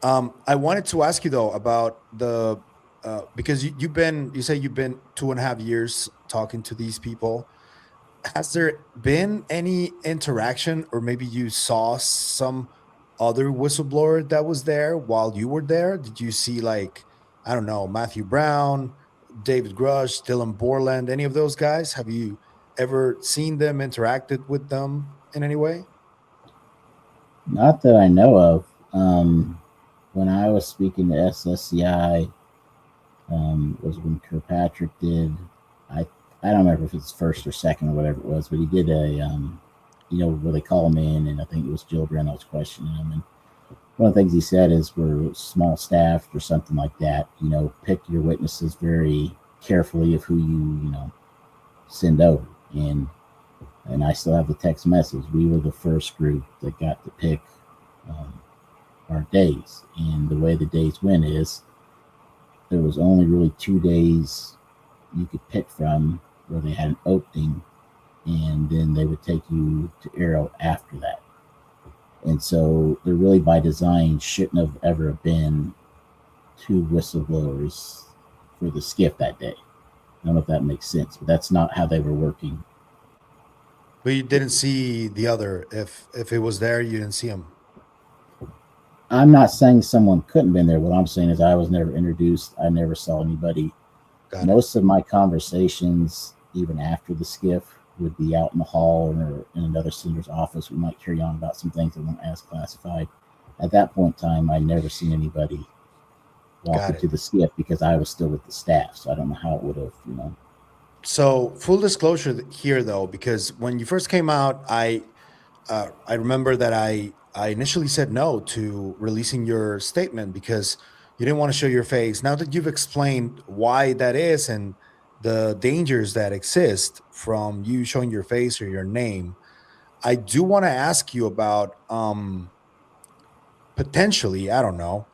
I wanted to ask you though about the because you say you've been 2.5 years talking to these people. Has there been any interaction, or maybe you saw some other whistleblower that was there while you were there? Did you see, like, I don't know, Matthew Brown, David Grush, Dylan Borland, any of those guys? Have you ever seen them, interacted with them in any way? Not that I know of. When I was speaking to SSCI, was when Kirkpatrick did, I don't remember if it's first or second or whatever it was, but he did a, where they call him in, and I think it was Jill Brennan was questioning him. And one of the things he said is we're small staffed or something like that. Pick your witnesses very carefully of who you send over. And I still have the text message. We were the first group that got to pick our days. And the way the days went is there was only really 2 days you could pick from where they had an opening, and then they would take you to Aero after that. And so there really by design shouldn't have ever been 2 whistleblowers for the SCIF that day. I don't know if that makes sense, but that's not how they were working. But you didn't see the other. If it was there, you didn't see him. I'm not saying someone couldn't have been there. What I'm saying is I was never introduced. I never saw anybody. Most of my conversations, even after the SCIF, would be out in the hall or in another senator's office. We might carry on about some things that weren't as classified. At that point in time, I never seen anybody walk into the SCIF because I was still with the staff. So I don't know how it would have, So full disclosure here, though, because when you first came out, I remember that I initially said no to releasing your statement because you didn't want to show your face. Now that you've explained why that is and the dangers that exist from you showing your face or your name, I do want to ask you about potentially, I don't know,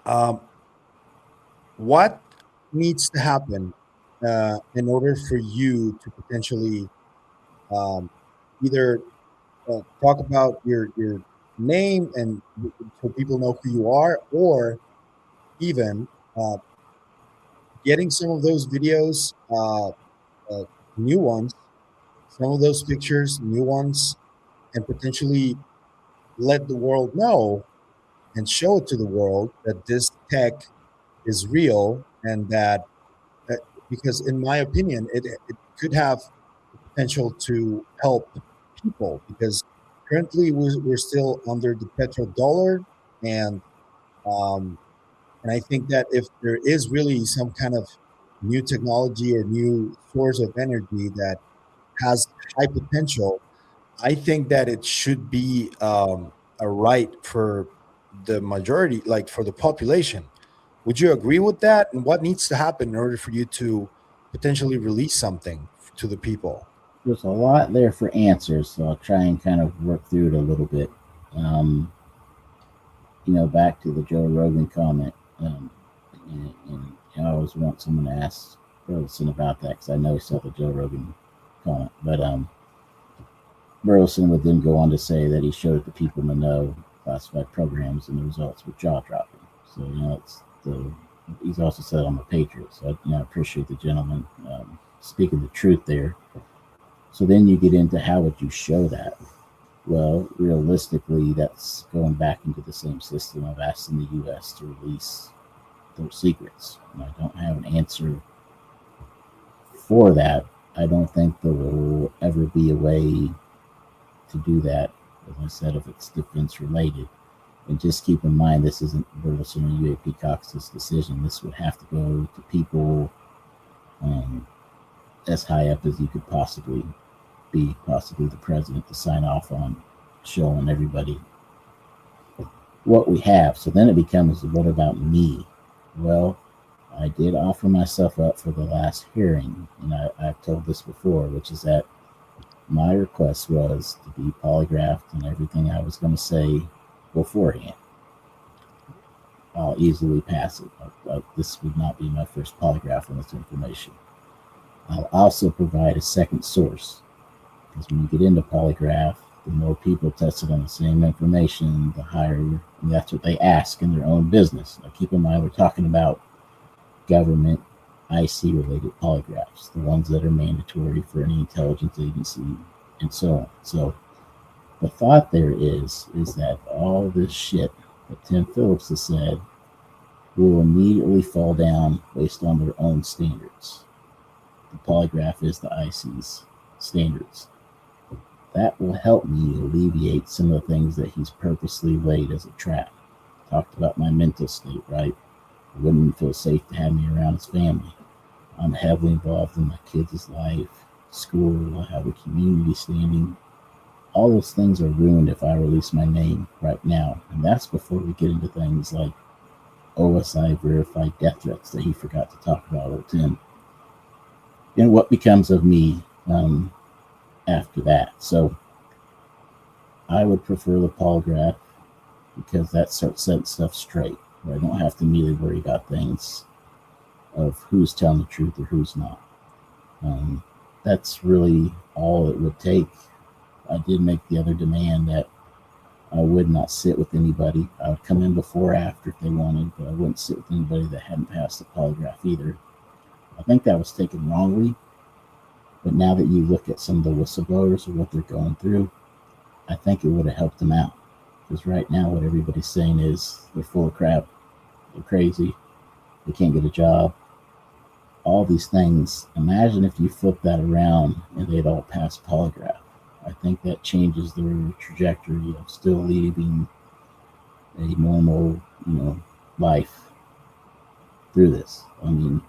um, what needs to happen in order for you to potentially um, either talk about your name and so people know who you are, or even uh, getting some of those videos, new ones, some of those pictures, new ones, and potentially let the world know and show it to the world that this tech is real and that uh, because in my opinion it could have the potential to help people because currently we're still under the petrodollar and um, and I think that if there is really some kind of new technology or new source of energy that has high potential, I think that it should be a right for the majority, like for the population. Would you agree with that? And what needs to happen in order for you to potentially release something to the people? There's a lot there for answers, so I'll try and kind of work through it a little bit. Um, back to the Joe Rogan comment, and I always want someone to ask Burlison about that because I know he saw the Joe Rogan comment. But Burlison would then go on to say that he showed the people in the know classified programs and the results were jaw dropping. So he's also said I'm a patriot. So I appreciate the gentleman speaking the truth there. So then you get into how would you show that? Well, realistically, that's going back into the same system of asking the U.S. to release those secrets. And I don't have an answer for that. I don't think there will ever be a way to do that, as I said, if it's defense related. And just keep in mind, this isn't Burlison or UAP Cox's decision. This would have to go to people as high up as you could possibly be, possibly the president, to sign off on showing everybody what we have. So then it becomes, what about me? Well, I did offer myself up for the last hearing, and I've told this before, which is that my request was to be polygraphed and everything I was going to say beforehand. I'll easily pass it. This would not be my first polygraph on this information. I'll also provide a second source, because when you get into polygraph, the more people tested on the same information, the higher, and that's what they ask in their own business. Now keep in mind, we're talking about government IC-related polygraphs, the ones that are mandatory for any intelligence agency and so on. So the thought there is that all this shit that Tim Phillips has said will immediately fall down based on their own standards. The polygraph is the IC's standards. That will help me alleviate some of the things that he's purposely laid as a trap. Talked about my mental state, right? I wouldn't feel safe to have me around his family. I'm heavily involved in my kids' life, school, I have a community standing. All those things are ruined if I release my name right now. And that's before we get into things like OSI verified death threats that he forgot to talk about, or Tim. And what becomes of me after that. So I would prefer the polygraph because that starts setting stuff straight, where I don't have to immediately worry about things of who's telling the truth or who's not. That's really all it would take. I did make the other demand that I would not sit with anybody. I would come in before or after if they wanted, but I wouldn't sit with anybody that hadn't passed the polygraph either. I think that was taken wrongly. But now that you look at some of the whistleblowers and what they're going through, I think it would have helped them out. Because right now what everybody's saying is they're full of crap, they're crazy, they can't get a job, all these things. Imagine if you flip that around and they'd all pass polygraph. I think that changes their trajectory of still leading a normal, life through this. I mean,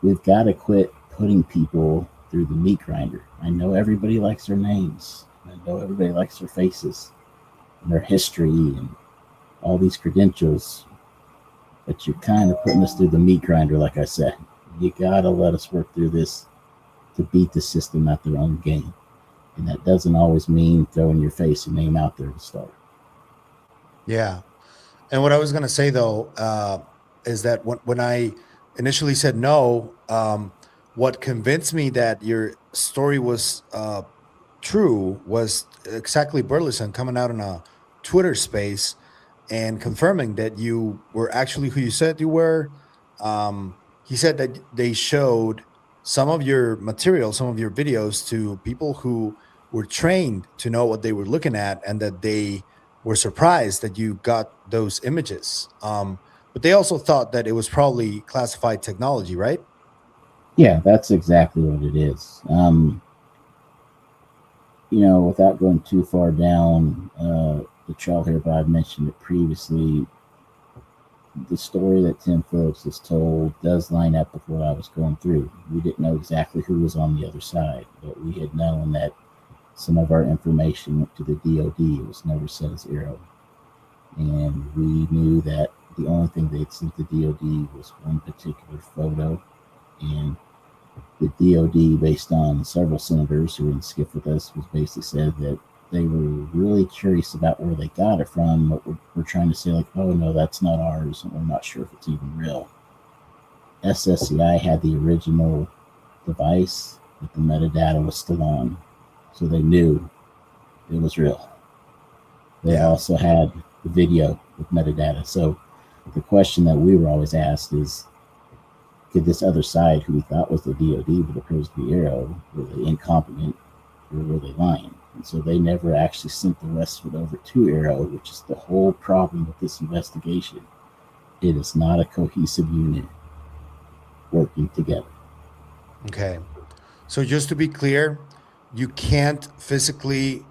we've got to quit putting people through the meat grinder. I know everybody likes their names. I know everybody likes their faces and their history and all these credentials, but you're kind of putting us through the meat grinder, like I said. You got to let us work through this to beat the system at their own game. And that doesn't always mean throwing your face and name out there to start. Yeah. And what I was going to say, though, is that when I initially said no, what convinced me that your story was true was exactly Burlison coming out in a Twitter space and confirming that you were actually who you said you were. He said that they showed some of your material, some of your videos to people who were trained to know what they were looking at, and that they were surprised that you got those images. But they also thought that it was probably classified technology, right? Yeah, that's exactly what it is. Without going too far down the trail here, but I've mentioned it previously, the story that Tim Phillips has told does line up with what I was going through. We didn't know exactly who was on the other side, but we had known that some of our information went to the DOD. It was never set as Aero. And we knew that the only thing they'd sent the DOD was one particular photo. And the DOD, based on several senators who were in SCIF with us, was basically said that they were really curious about where they got it from, but we're trying to say, like, oh, no, that's not ours, and we're not sure if it's even real. SSCI had the original device, but the metadata was still on, so they knew it was real. They also had the video with metadata. So the question that we were always asked is, could this other side, who we thought was the DOD but appears to be Aero, were they incompetent or were they lying? And so they never actually sent the rest of it over to Aero, which is the whole problem with this investigation. It is not a cohesive unit working together. Okay. So just to be clear, you can't physically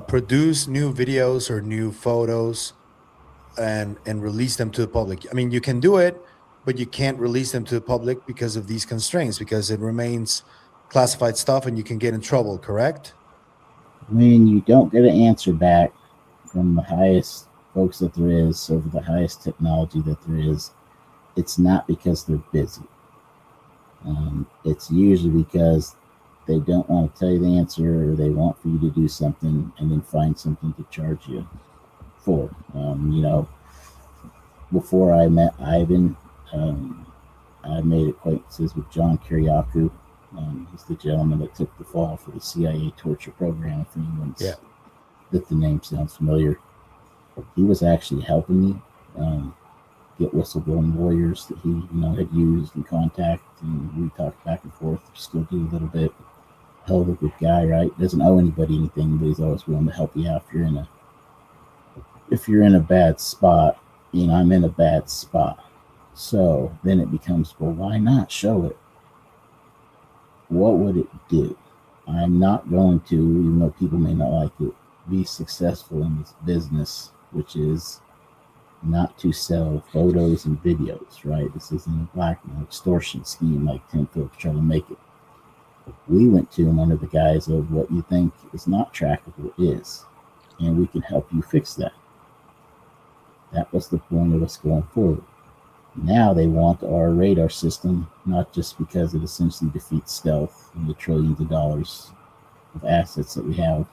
produce new videos or new photos and release them to the public. I mean, you can do it, but you can't release them to the public because of these constraints, because it remains classified stuff and you can get in trouble, correct? When you don't get an answer back from the highest folks that there is over the highest technology that there is, it's not because they're busy. It's usually because they don't want to tell you the answer, or they want for you to do something and then find something to charge you for. Before I met Ivan, I made acquaintances with John Kiriakou. He's the gentleman that took the fall for the CIA torture program. If anyone's if the name sounds familiar, he was actually helping me get whistleblowing lawyers that he had used in contact, and we talked back and forth. Still do a little bit. Hell of a good guy, right? Doesn't owe anybody anything, but he's always willing to help you out if you're in a bad spot. I'm in a bad spot. So then it becomes, well, why not show it? What would it do? I'm not going to, even though people may not like it, be successful in this business, which is not to sell photos and videos, right? This isn't a blackmail extortion scheme like Tim Phillips trying to make it. We went to him under the guise of what you think is not trackable is, and we can help you fix that. That was the point of us going forward. Now they want our radar system, not just because it essentially defeats stealth and the trillions of dollars of assets that we have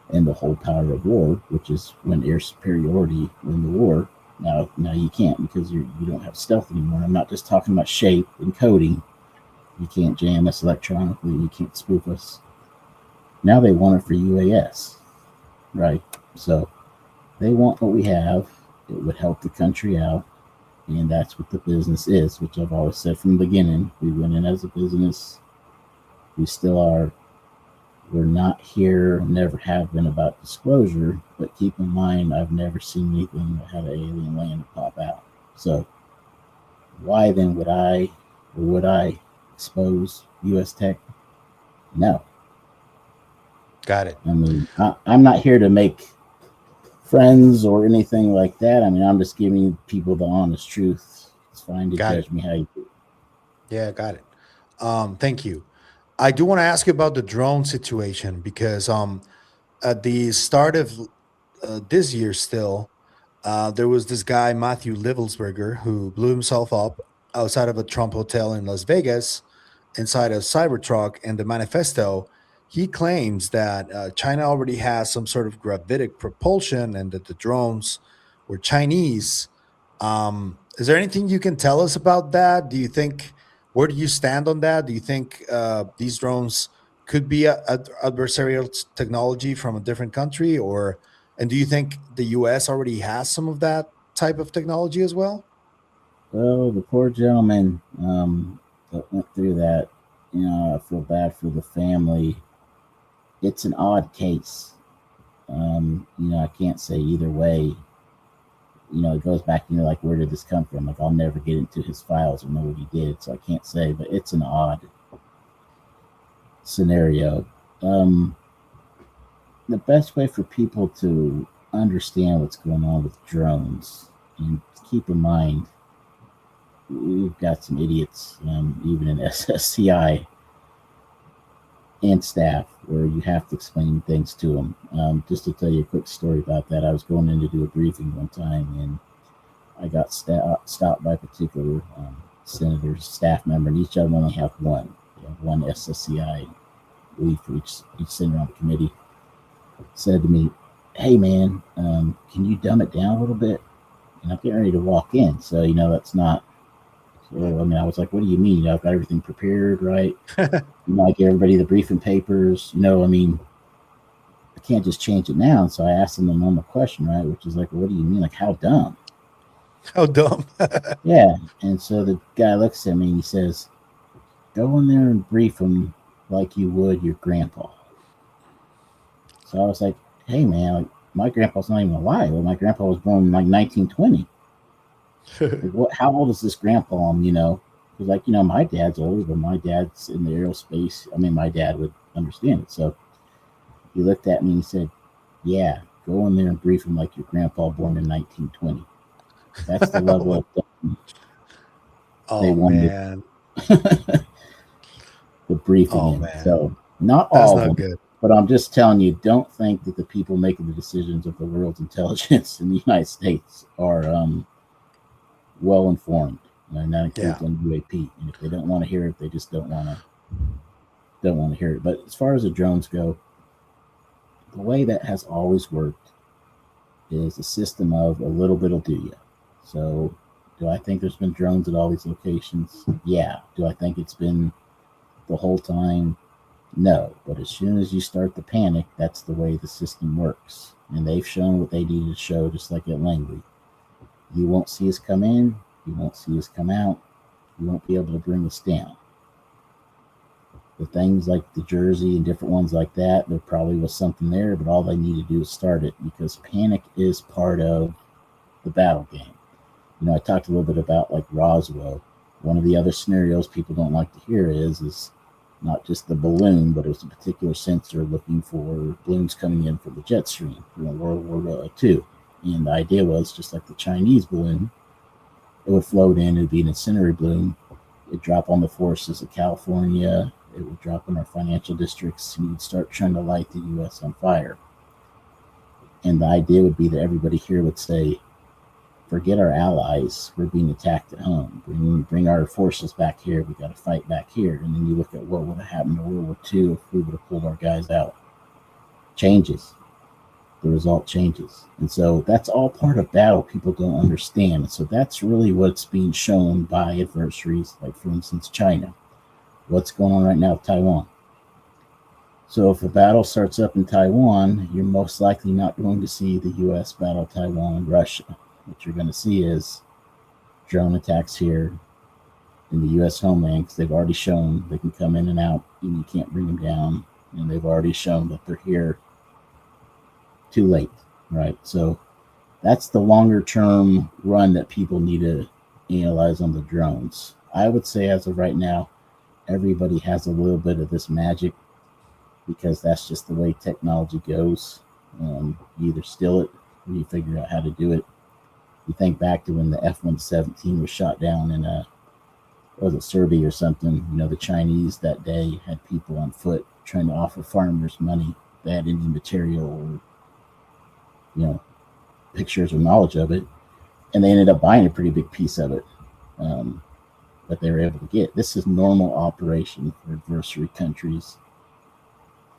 and the whole power of war, which is when air superiority win the war. Now you can't, because you don't have stealth anymore. I'm not just talking about shape and coding. You can't jam us electronically. You can't spoof us. Now they want it for UAS, right? So they want what we have. It would help the country out. And that's what the business is, which I've always said from the beginning. We went in as a business. We still are. We're not here, never have been, about disclosure, but keep in mind, I've never seen anything that had an alien land pop out. So why then would I expose U.S. tech? No. Got it. I mean, I'm not here to make friends or anything like that. I mean, I'm just giving people the honest truth. It's fine to judge me how you do. Yeah, got it. Thank you. I do want to ask you about the drone situation, because at the start of this year still, there was this guy, Matthew Livelsberger, who blew himself up outside of a Trump hotel in Las Vegas inside a Cybertruck. And the manifesto, he claims that China already has some sort of gravitic propulsion and that the drones were Chinese. Is there anything you can tell us about that? Do you think, where do you stand on that? Do you think these drones could be a adversarial technology from a different country, or and do you think the U.S. already has some of that type of technology as well? Well, the poor gentleman that went through that, I feel bad for the family. It's an odd case. I can't say either way. It goes back, like, where did this come from? Like, I'll never get into his files or know what he did, so I can't say, but it's an odd scenario. The best way for people to understand what's going on with drones, and keep in mind, we've got some idiots, even in SSCI and staff, where you have to explain things to them. Just to tell you a quick story about that, I was going in to do a briefing one time, and I got stopped by a particular senator's staff member, and each of them only have one. They have one SSCI lead for each senator on the committee. Said to me, "Hey man, can you dumb it down a little bit?" And I'm getting ready to walk in, so that's not. So, I was like, "What do you mean? I've got everything prepared, right? I give everybody the briefing papers. I can't just change it now." And so I asked them the normal question, right, which is like, "What do you mean? Like, how dumb?" How dumb. Yeah. And so the guy looks at me and he says, "Go in there and brief them like you would your grandpa." So I was like, "Hey man, like, my grandpa's not even alive. Well, my grandpa was born in like 1920. Like, how old is this grandpa?" Because my dad's older, but my dad's in the aerospace. My dad would understand it. So he looked at me and he said, "Yeah, go in there and brief him like your grandpa born in 1920. That's the level of they wanted man. the briefing Oh, in. man. So not That's all not of them, good. but I'm just telling you, don't think that the people making the decisions of the world's intelligence in the United States are well informed. And that includes on UAP. And if they don't want to hear it, they just don't want to hear it. But as far as the drones go, the way that has always worked is a system of a little bit'll do you. So do I think there's been drones at all these locations? Yeah. Do I think it's been the whole time? No. But as soon as you start to panic, that's the way the system works. And they've shown what they needed to show, just like at Langley. You won't see us come in. You won't see us come out. You won't be able to bring us down. The things like the Jersey and different ones like that, there probably was something there, but all they need to do is start it, because panic is part of the battle game. I talked a little bit about like Roswell. One of the other scenarios people don't like to hear is not just the balloon, but it was a particular sensor looking for balloons coming in from the jet stream from World War II. And the idea was, just like the Chinese balloon, it would float in, it would be an incendiary balloon, it'd drop on the forests of California, it would drop in our financial districts, and you'd start trying to light the U.S. on fire. And the idea would be that everybody here would say, "Forget our allies, we're being attacked at home. Bring our forces back here, we got to fight back here." And then you look at what would have happened in World War II if we would have pulled our guys out. Changes. The result changes. And so that's all part of battle people don't understand. And so that's really what's being shown by adversaries, like, for instance, China. What's going on right now with Taiwan? So if a battle starts up in Taiwan, you're most likely not going to see the U.S. battle Taiwan and Russia. What you're going to see is drone attacks here in the U.S. homeland, because they've already shown they can come in and out and you can't bring them down. And they've already shown that they're here too late, right? So that's the longer term run that people need to analyze on the drones. I would say as of right now, everybody has a little bit of this magic, because that's just the way technology goes. You either steal it or you figure out how to do it. You think back to when the F-117 was shot down in was it Serbia or something? The Chinese that day had people on foot trying to offer farmers money that had any material or pictures or knowledge of it, and they ended up buying a pretty big piece of it. But they were able to get. This is normal operation for adversary countries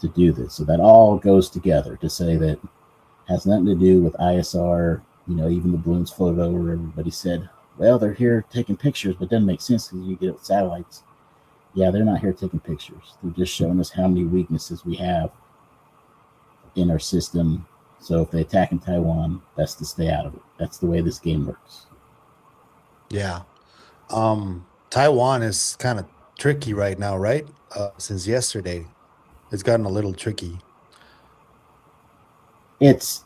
to do this. So that all goes together to say that has nothing to do with ISR. Even the balloons floated over. Everybody said, well, they're here taking pictures, but it doesn't make sense because you get it with satellites. Yeah, they're not here taking pictures. They're just showing us how many weaknesses we have in our system. So if they attack in Taiwan, best to stay out of it. That's the way this game works. Yeah. Taiwan is kind of tricky right now, right? Since yesterday, it's gotten a little tricky. It's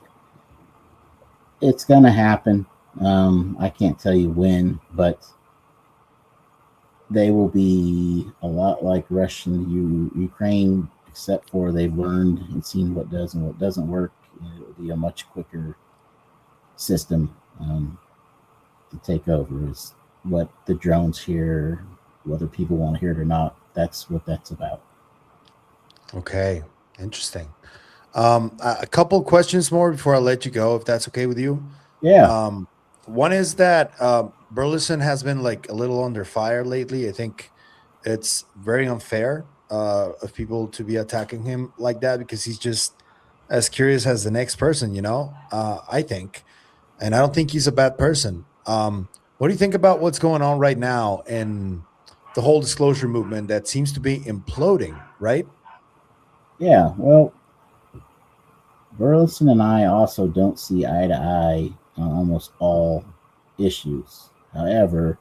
going to happen. I can't tell you when, but they will be a lot like Russia and Ukraine, except for they've learned and seen what does and what doesn't work. And it will be a much quicker system to take over. Is what the drones hear, whether people want to hear it or not. That's what that's about. Okay, interesting. A couple questions more before I let you go, if that's okay with you. Yeah. One is that Burlison has been like a little under fire lately. I think it's very unfair of people to be attacking him like that because he's just as curious as the next person, I think. And I don't think he's a bad person. What do you think about what's going on right now in the whole disclosure movement that seems to be imploding, right? Yeah. Well, Burlison and I also don't see eye to eye on almost all issues. However,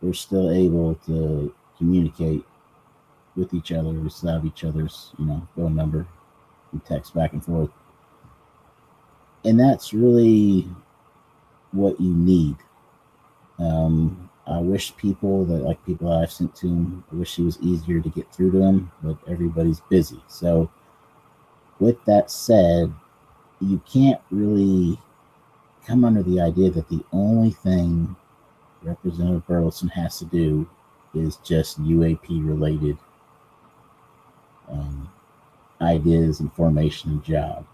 we're still able to communicate with each other. We still have each other's, phone number. We text back and forth. And that's really what you need. I wish people that I've sent to him, I wish it was easier to get through to him, but everybody's busy. So with that said, you can't really come under the idea that the only thing Representative Burlison has to do is just UAP related ideas, information, and job.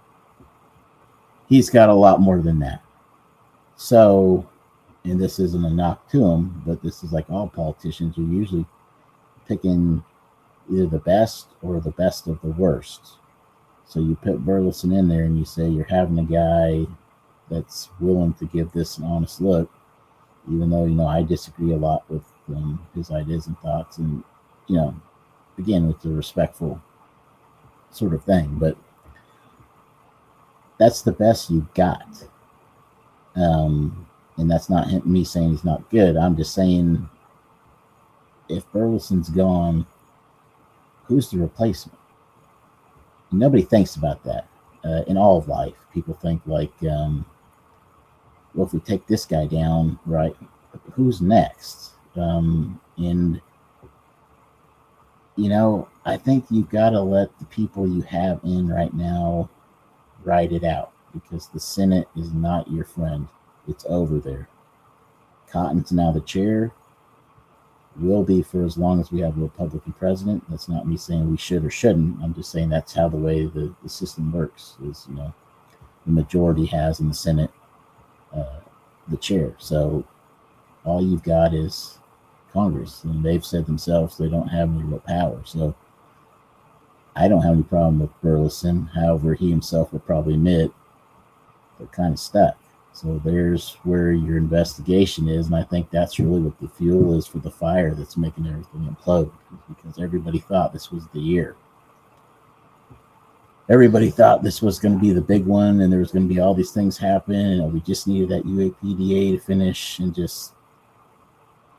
He's got a lot more than that. So, and this isn't a knock to him, but this is like all politicians. You're usually picking either the best or the best of the worst. So you put Burlison in there and you say you're having a guy that's willing to give this an honest look, even though, I disagree a lot with his ideas and thoughts. And, again, with a respectful sort of thing. But that's the best you've got. And that's not me saying he's not good. I'm just saying if Burlison's gone, who's the replacement? Nobody thinks about that in all of life. People think like, well, if we take this guy down, right, who's next? And, I think you've got to let the people you have in right now ride it out because the Senate is not your friend. It's over there. Cotton's now the chair. Will be for as long as we have a Republican president. That's not me saying we should or shouldn't. I'm just saying that's how the way the system works is, the majority has in the Senate the chair. So all you've got is Congress. And they've said themselves they don't have any real power. So I don't have any problem with Burlison. However, he himself will probably admit they're kind of stuck. So there's where your investigation is, and I think that's really what the fuel is for the fire that's making everything implode, because everybody thought this was the year. Everybody thought this was going to be the big one, and there was going to be all these things happen, and we just needed that UAPDA to finish, and just,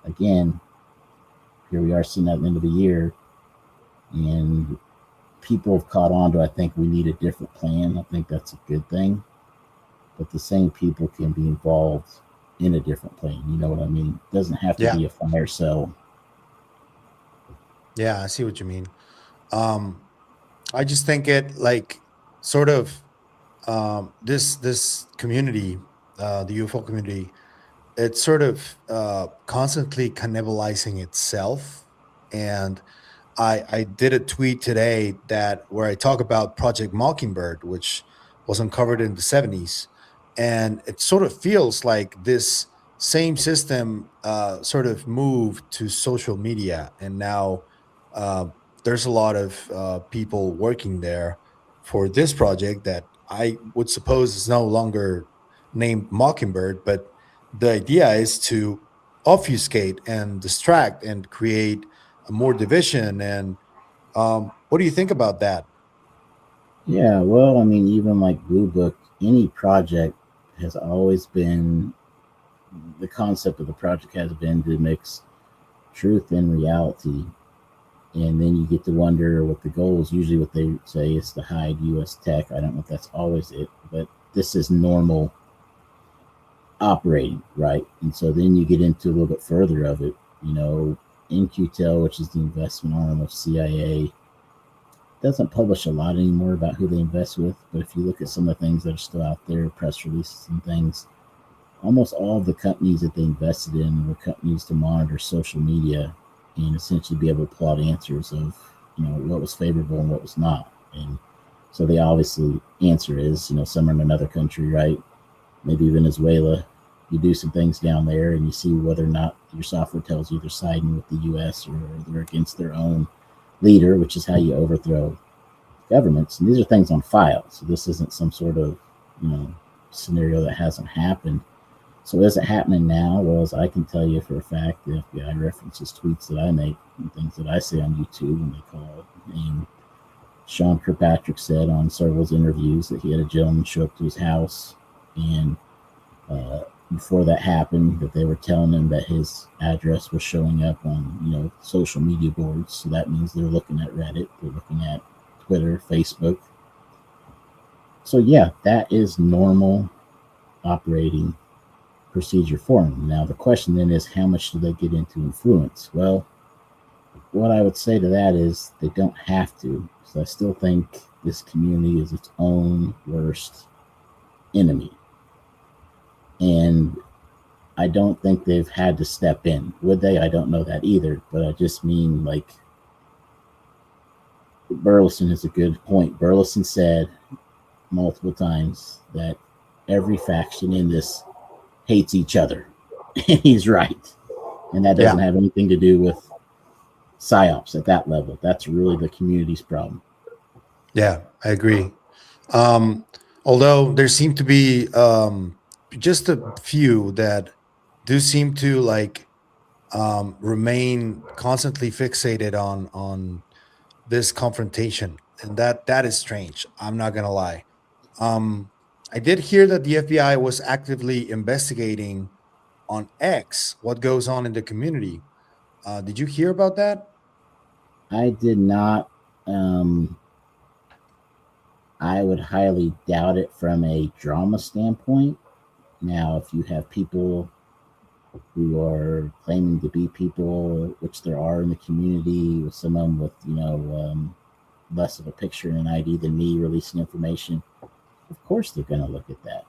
again, here we are sitting at the end of the year, and people have caught on to, I think we need a different plan. I think that's a good thing. But the same people can be involved in a different plane. You know what I mean? It doesn't have to be a fire cell. Yeah, I see what you mean. I just think it sort of this community, the UFO community, it's sort of constantly cannibalizing itself. And I did a tweet today where I talk about Project Mockingbird, which was uncovered in the 70s. And it sort of feels like this same system sort of moved to social media. And now there's a lot of people working there for this project that I would suppose is no longer named Mockingbird, but the idea is to obfuscate and distract and create more division. And what do you think about that? Yeah, well, I mean, even like Blue Book, any project has always been, the concept of the project has been to mix truth and reality. And then you get to wonder what the goal is. Usually, what they say is to hide U.S. tech. I don't know if that's always it, but this is normal operating, right? And so then you get into a little bit further of it. You know, InQtel, which is the investment arm of CIA, doesn't publish a lot anymore about who they invest with. But if you look at some of the things that are still out there, press releases and things, almost all of the companies that they invested in were companies to monitor social media and essentially be able to plot answers of, you know, what was favorable and what was not. And so the obviously answer is, you know, somewhere in another country, right? Maybe Venezuela, you do some things down there and you see whether or not your software tells you they're siding with the US or they're against their own leader, which is how you overthrow governments. And these are things on file. So this isn't some sort of, you know, scenario that hasn't happened. So is it happening now? Well, as I can tell you for a fact, the FBI references tweets that I make and things that I say on YouTube when they call. And Sean Kirkpatrick said on several interviews that he had a gentleman show up to his house, and before that happened, that they were telling him that his address was showing up on, you know, social media boards. So that means they're looking at Reddit, they're looking at Twitter, Facebook. So yeah, that is normal operating procedure for them. Now the question then is, how much do they get into influence? Well, what I would say to that is they don't have to. So I still think this community is its own worst enemy. And I don't think they've had to step in. Would they? I don't know that either. But I just mean, like, Burlison is a good point. Burlison said multiple times that every faction in this hates each other. And he's right. And that doesn't have anything to do with psyops at that level. That's really the community's problem. Yeah, I agree. Although there seem to be just a few that do seem to like remain constantly fixated on this confrontation, and that is strange. I'm not gonna lie. I did hear that the FBI was actively investigating on X what goes on in the community. Did you hear about that? I did not. I would highly doubt it from a drama standpoint. Now, if you have people who are claiming to be people, which there are in the community, with some of them with, you know, less of a picture and an ID than me releasing information, of course they're going to look at that.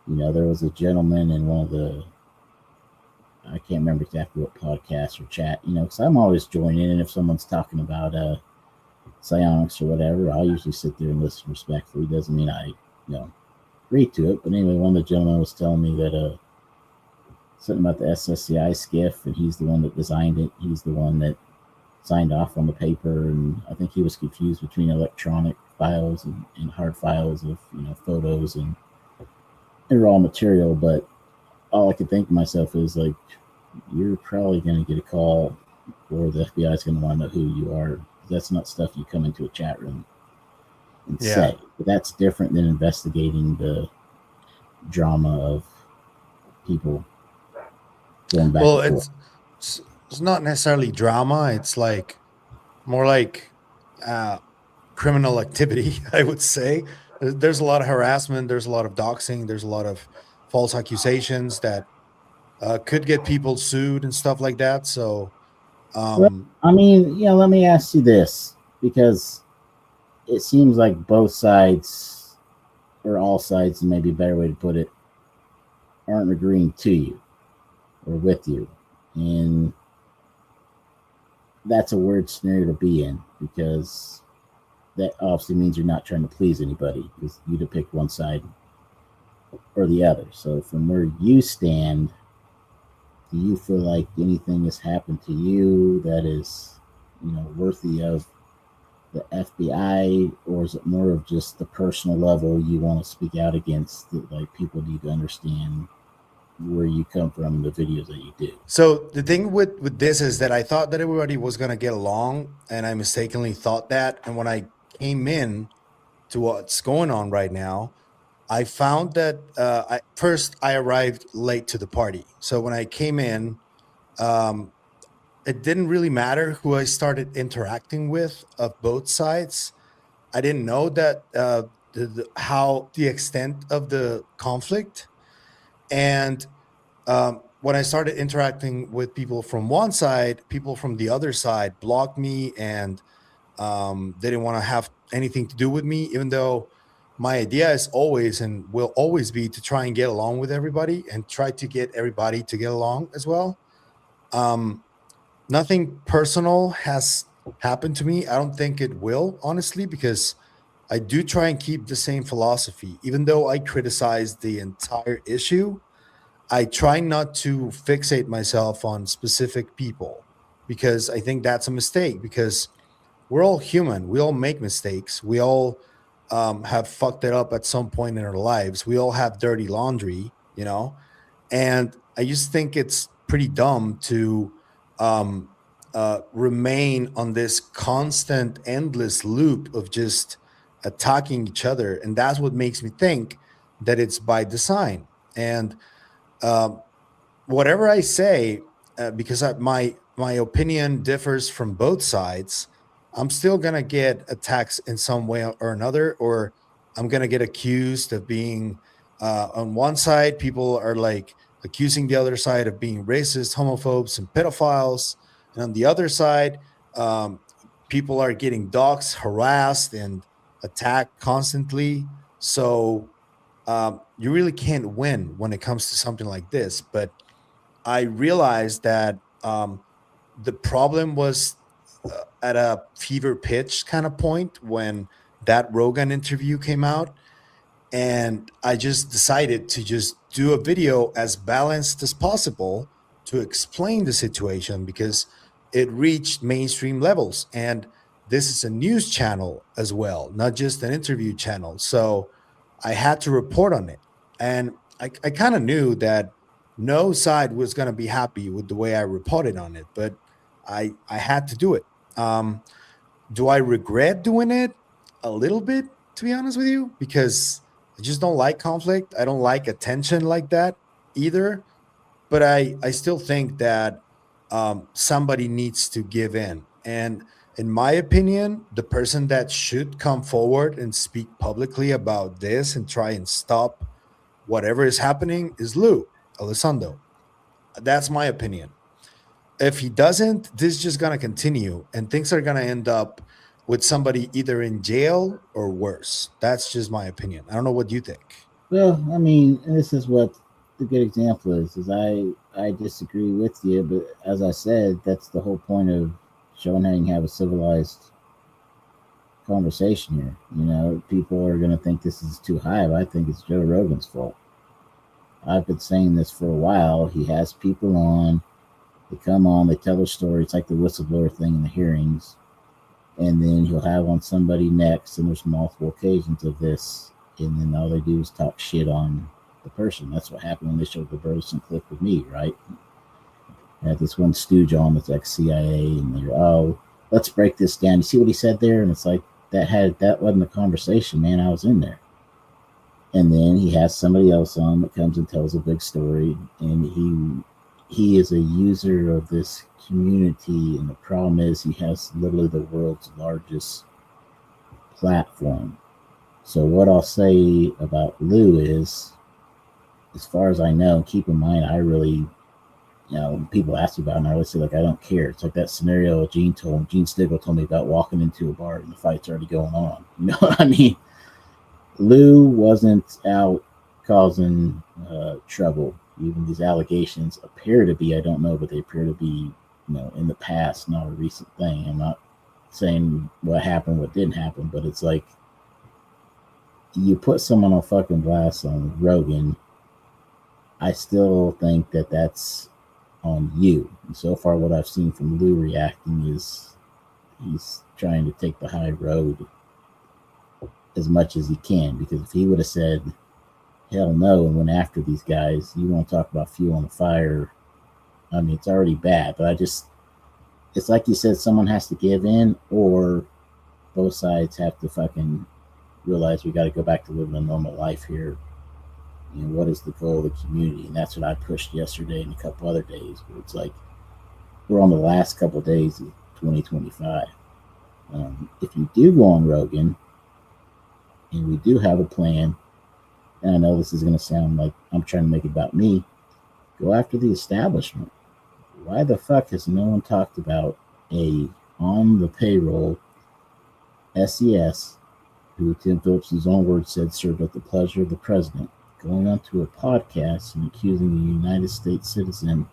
You know, there was a gentleman in one of the, I can't remember exactly what podcast or chat, you know, because I'm always joining, and if someone's talking about psionics or whatever, I'll usually sit there and listen respectfully. Doesn't mean I, you know, agree to it. But anyway, one of the gentlemen was telling me that something about the SSCI SCIF, and he's the one that designed it. He's the one that signed off on the paper, and I think he was confused between electronic files and hard files of, you know, photos and raw material. But all I could think to myself is, like, you're probably going to get a call, or the FBI is going to want to know who you are. That's not stuff you come into a chat room and say. But that's different than investigating the drama of people going back. Well, it's not necessarily drama. It's like more like criminal activity, I would say. There's a lot of harassment. There's a lot of doxing. There's a lot of false accusations that could get people sued and stuff like that. So, well, I mean, you know, let me ask you this, because it seems like both sides, or all sides, maybe a better way to put it, aren't agreeing to you or with you. And that's a weird scenario to be in, because that obviously means you're not trying to please anybody, because you to pick one side or the other. So from where you stand, do you feel like anything has happened to you that is worthy of the FBI, or is it more of just the personal level you want to speak out against? That, like, people need to understand where you come from, the videos that you do. So the thing with this is that I thought that everybody was gonna get along, and I mistakenly thought that. And when I came in to what's going on right now, I found that I arrived late to the party. So when I came in, it didn't really matter who I started interacting with of both sides. I didn't know that how the extent of the conflict. And when I started interacting with people from one side, people from the other side blocked me, and they didn't want to have anything to do with me, even though my idea is always and will always be to try and get along with everybody and try to get everybody to get along as well. Um, Nothing personal has happened to me. I don't think it will, honestly, because I do try and keep the same philosophy. Even though I criticize the entire issue, I try not to fixate myself on specific people, because I think that's a mistake, because we're all human. We all make mistakes. We all have fucked it up at some point in our lives. We all have dirty laundry, and I just think it's pretty dumb to um, remain on this constant, endless loop of just attacking each other. And that's what makes me think that it's by design. And um, whatever I say, because my opinion differs from both sides, I'm still gonna get attacks in some way or another, or I'm gonna get accused of being on one side. People are like accusing the other side of being racist, homophobes, and pedophiles, and on the other side, um, people are getting doxxed, harassed, and attacked constantly. So you really can't win when it comes to something like this. But I realized that the problem was at a fever pitch kind of point when that Rogan interview came out. And I just decided to just do a video as balanced as possible to explain the situation, because it reached mainstream levels. And this is a news channel as well, not just an interview channel. So I had to report on it. And I kind of knew that no side was going to be happy with the way I reported on it, but I had to do it. Do I regret doing it? A little bit, to be honest with you, because I just don't like conflict. I don't like attention like that either. But I still think that somebody needs to give in. And in my opinion, the person that should come forward and speak publicly about this and try and stop whatever is happening is Lou Elizondo. That's my opinion. If he doesn't, this is just going to continue, and things are going to end up with somebody either in jail or worse. That's just my opinion. I don't know what you think. Well, I mean, this is what the good example is I disagree with you, but as I said, that's the whole point of showing how you can have a civilized conversation here. People are going to think this is too high, but I think it's Joe Rogan's fault. I've been saying this for a while. He has people on, they come on, they tell their story. It's like the whistleblower thing in the hearings. And then he'll have on somebody next, and there's multiple occasions of this. And then all they do is talk shit on the person. That's what happened when they showed the Burlison clip with me, right? I had this one stooge on that's ex-CIA, and they're, oh, let's break this down. You see what he said there? And it's like, that wasn't a conversation, man. I was in there. And then he has somebody else on that comes and tells a big story, and he is a user of this community, and the problem is he has literally the world's largest platform. So what I'll say about Lou is, as far as I know, keep in mind, I really, when people ask me about it, and I always say, like, I don't care. It's like that scenario Gene Stigl told me about walking into a bar and the fight's already going on. You know what I mean? Lou wasn't out causing trouble. Even these allegations appear to be, I don't know, but they appear to be, in the past, not a recent thing. I'm not saying what happened, what didn't happen, but it's like, you put someone on fucking blast on Rogan, I still think that that's on you. And so far, what I've seen from Lou reacting is he's trying to take the high road as much as he can, because if he would have said hell no and went after these guys, you want to talk about fuel on the fire. I mean, it's already bad, but it's like you said, someone has to give in, or both sides have to fucking realize we got to go back to living a normal life here. You know, what is the goal of the community? And that's what I pushed yesterday and a couple other days, where it's like we're on the last couple of days of 2025. If you do go on Rogan, and we do have a plan, and I know this is going to sound like I'm trying to make it about me, go after the establishment. Why the fuck has no one talked about a on the payroll SES, who Tim Phillips' own words said served at the pleasure of the president, going onto a podcast and accusing a United States citizen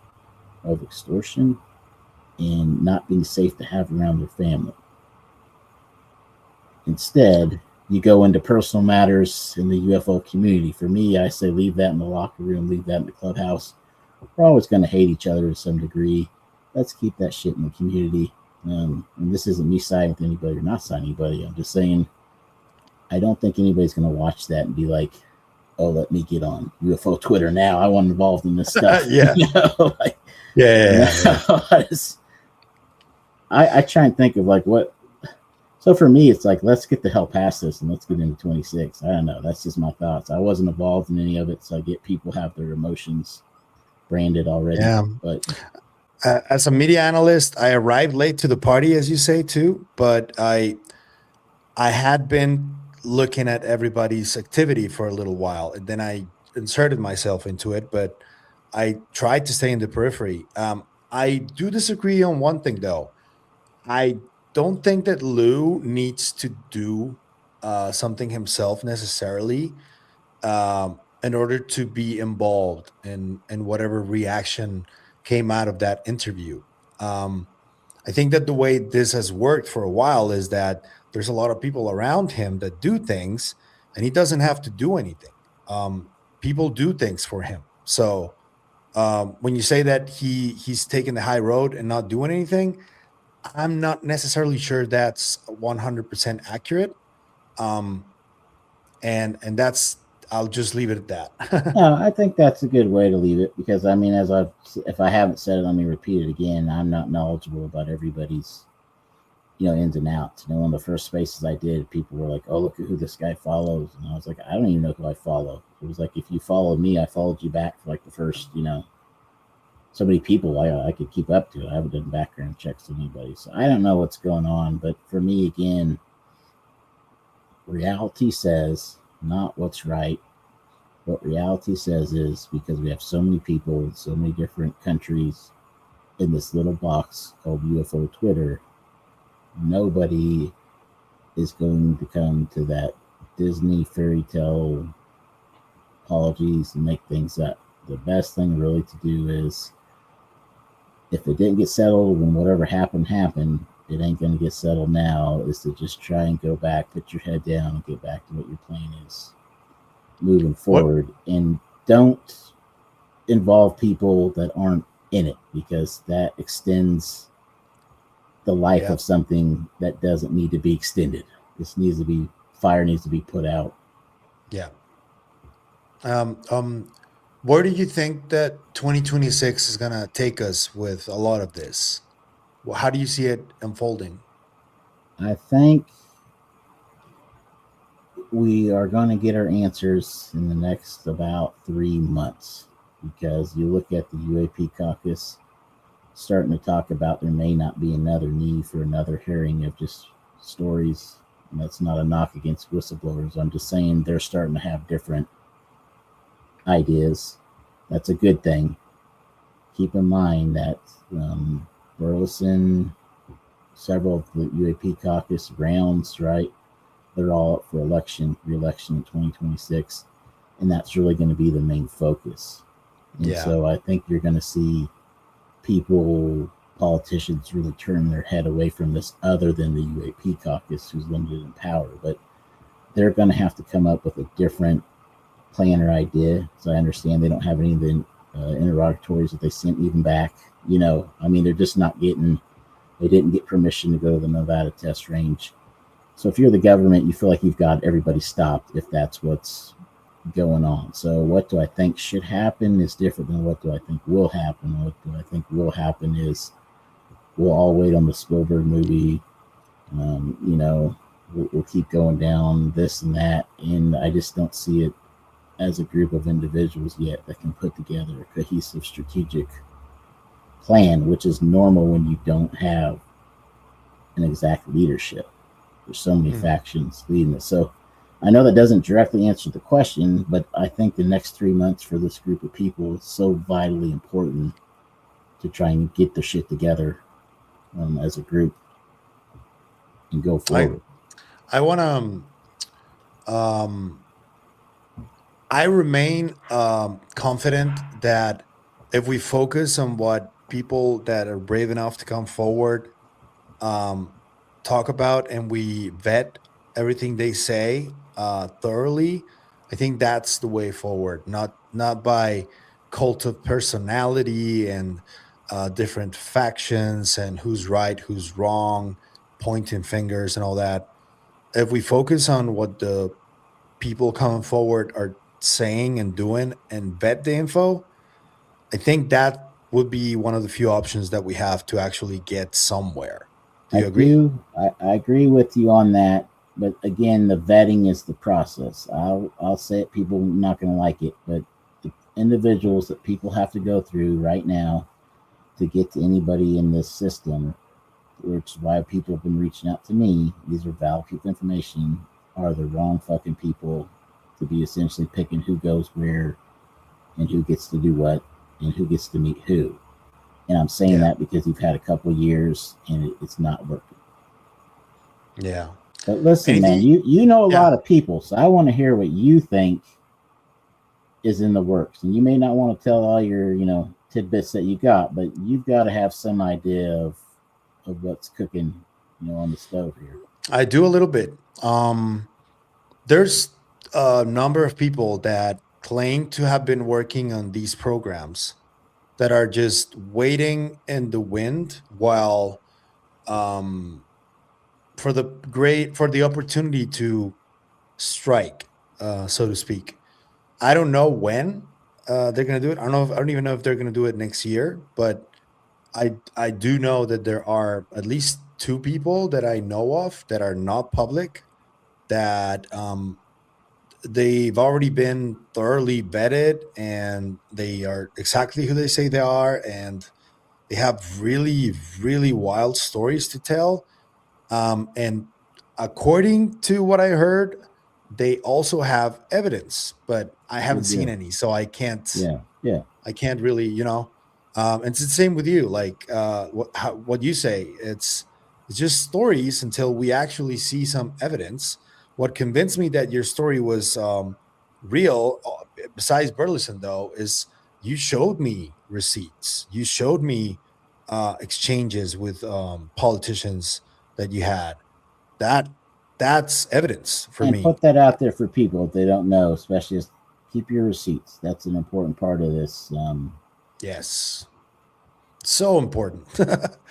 of extortion and not being safe to have around their family? Instead, you go into personal matters in the UFO community. For me, I say leave that in the locker room, leave that in the clubhouse. We're always going to hate each other to some degree. Let's keep that shit in the community. And this isn't me siding with anybody or not siding anybody. I'm just saying, I don't think anybody's going to watch that and be like, oh, let me get on UFO Twitter now. I want involved in this stuff. Yeah. You know, like, Yeah. I try and think of like what. So for me, it's like, let's get the hell past this and let's get into 26. I don't know. That's just my thoughts. I wasn't involved in any of it, so I get people have their emotions branded already. Yeah. But as a media analyst, I arrived late to the party, as you say, too. But I had been looking at everybody's activity for a little while, and then I inserted myself into it. But I tried to stay in the periphery. I do disagree on one thing, though. I don't think that Lou needs to do something himself necessarily in order to be involved in whatever reaction came out of that interview. I think that the way this has worked for a while is that there's a lot of people around him that do things, and he doesn't have to do anything. People do things for him. So when you say that he's taking the high road and not doing anything, I'm not necessarily sure that's 100% accurate. And that's, I'll just leave it at that. no, I think that's a good way to leave it, because I mean, if I haven't said it, let me repeat it again. I'm not knowledgeable about everybody's, ins and outs. One of the first spaces I did, people were like, "Oh, look at who this guy follows," and I was like, "I don't even know who I follow." It was like, if you followed me, I followed you back for like the first, so many people I could keep up to. I haven't done background checks on anybody, so I don't know what's going on. But for me, again, reality says not what's right. What reality says is, because we have so many people in so many different countries in this little box called UFO Twitter, nobody is going to come to that Disney fairy tale apologies and make things up. The best thing really to do is, if it didn't get settled when whatever happened, it ain't going to get settled now, is to just try and go back, put your head down, and get back to what your plan is moving forward. And don't involve people that aren't in it, because that extends the life of something that doesn't need to be extended. Fire needs to be put out. Yeah. Where do you think that 2026 is going to take us with a lot of this? Well, how do you see it unfolding? I think we are going to get our answers in the next about 3 months, because you look at the UAP caucus starting to talk about there may not be another need for another hearing of just stories. And that's not a knock against whistleblowers. I'm just saying they're starting to have different ideas. That's a good thing. Keep in mind that Burlison, several of the UAP caucus rounds, right? They're all up for re-election in 2026, and that's really going to be the main focus. And so I think you're going to see politicians really turn their head away from this, other than the UAP caucus, who's limited in power. But they're going to have to come up with a different plan or idea. So I understand they don't have any of the interrogatories that they sent even back. They're just not getting They didn't get permission to go to the Nevada test range. So if you're the government, you feel like you've got everybody stopped if that's what's going on. So what do I think should happen is different than what do I think will happen. What do I think will happen is we'll all wait on the Spielberg movie. We'll keep going down this and that. And I just don't see it as a group of individuals yet that can put together a cohesive strategic plan, which is normal when you don't have an exact leadership. There's so many factions leading it. So I know that doesn't directly answer the question, but I think the next 3 months for this group of people is so vitally important to try and get their shit together as a group and go forward. I want to I remain confident that if we focus on what people that are brave enough to come forward talk about, and we vet everything they say thoroughly, I think that's the way forward. Not by cult of personality and different factions and who's right, who's wrong, pointing fingers and all that. If we focus on what the people coming forward are saying and doing and vet the info, I think that would be one of the few options that we have to actually get somewhere. Do you agree? I agree with you on that, but again, the vetting is the process. I'll say it, people are not going to like it, but the individuals that people have to go through right now to get to anybody in this system, which is why people have been reaching out to me, these are valid people information, are the wrong fucking people to be essentially picking who goes where and who gets to do what and who gets to meet who. And I'm saying that because you've had a couple of years and it's not working. Yeah. But listen, man, you know a lot of people, so I want to hear what you think is in the works. And you may not want to tell all your, tidbits that you got, but you've got to have some idea of what's cooking, on the stove here. I do a little bit. There's a number of people that claim to have been working on these programs that are just waiting in the wind while for the opportunity to strike, so to speak. I don't know when they're going to do it. I don't even know if they're going to do it next year, but I do know that there are at least 2 people that I know of that are not public that they've already been thoroughly vetted and they are exactly who they say they are, and they have really, really wild stories to tell. And according to what I heard, they also have evidence, but I haven't seen any, so I can't. I can't really, it's the same with you. Like what you say, it's just stories until we actually see some evidence. What convinced me that your story was real, besides Burlison, though, is you showed me receipts. You showed me exchanges with politicians that you had. That's evidence for me. Put that out there for people if they don't know, especially as keep your receipts. That's an important part of this. Yes. So important.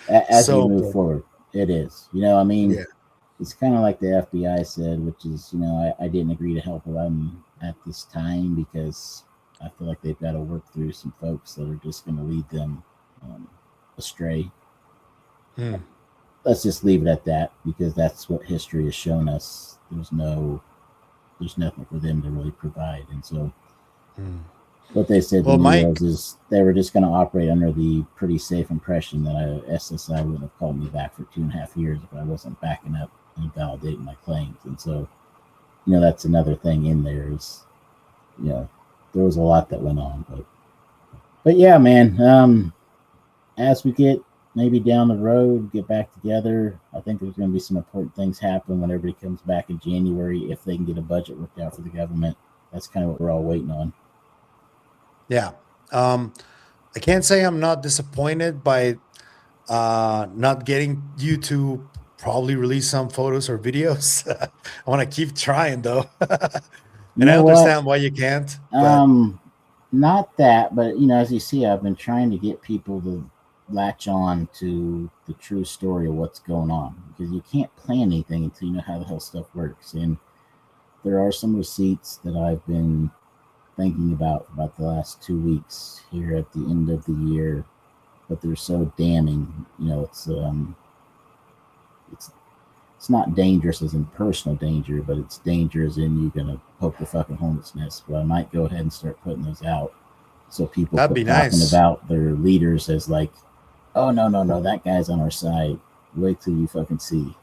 As we move forward, it is. It's kind of like the FBI said, which is, I didn't agree to help them at this time because I feel like they've got to work through some folks that are just going to lead them astray. Let's just leave it at that because that's what history has shown us. There's nothing for them to really provide. And so what they said to me is they were just going to operate under the pretty safe impression that SSI wouldn't have called me back for 2.5 years if I wasn't backing up and validating my claims. And so, that's another thing in there is, there was a lot that went on, but yeah, man, as we get maybe down the road, get back together, I think there's going to be some important things happen when everybody comes back in January, if they can get a budget worked out for the government. That's kind of what we're all waiting on. Yeah. I can't say I'm not disappointed by not getting you to probably release some photos or videos. I want to keep trying though. And I understand why you can't. Not that, but as you see, I've been trying to get people to latch on to the true story of what's going on, because you can't plan anything until you know how the hell stuff works. And there are some receipts that I've been thinking about the last 2 weeks here at the end of the year, but they're so damning. It's not dangerous as in personal danger, but it's danger as in you're gonna poke the fucking hornet's nest. But I might go ahead and start putting those out so people That'd quit be talking nice. about their leaders as like, oh no, that guy's on our side. Wait till you fucking see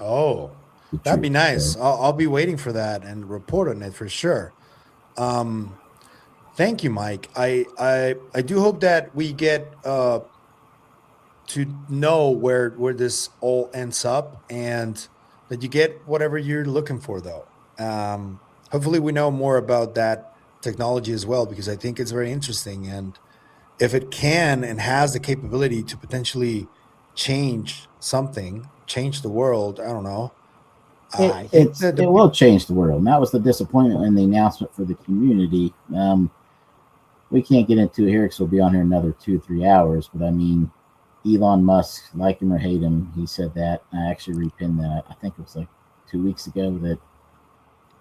Oh, the that'd be truth. nice. So, I'll be waiting for that and report on it for sure. Thank you, Mike. I do hope that we get to know where this all ends up, and that you get whatever you're looking for, though. Hopefully we know more about that technology as well, because I think it's very interesting, and if it can and has the capability to potentially change something, change the world, I don't know. I think that the it will change the world. And that was the disappointment in the announcement for the community. We can't get into it here because we'll be on here another 2-3 hours. But I mean, Elon Musk, like him or hate him, he said that. I actually repinned that. I think it was like 2 weeks ago, that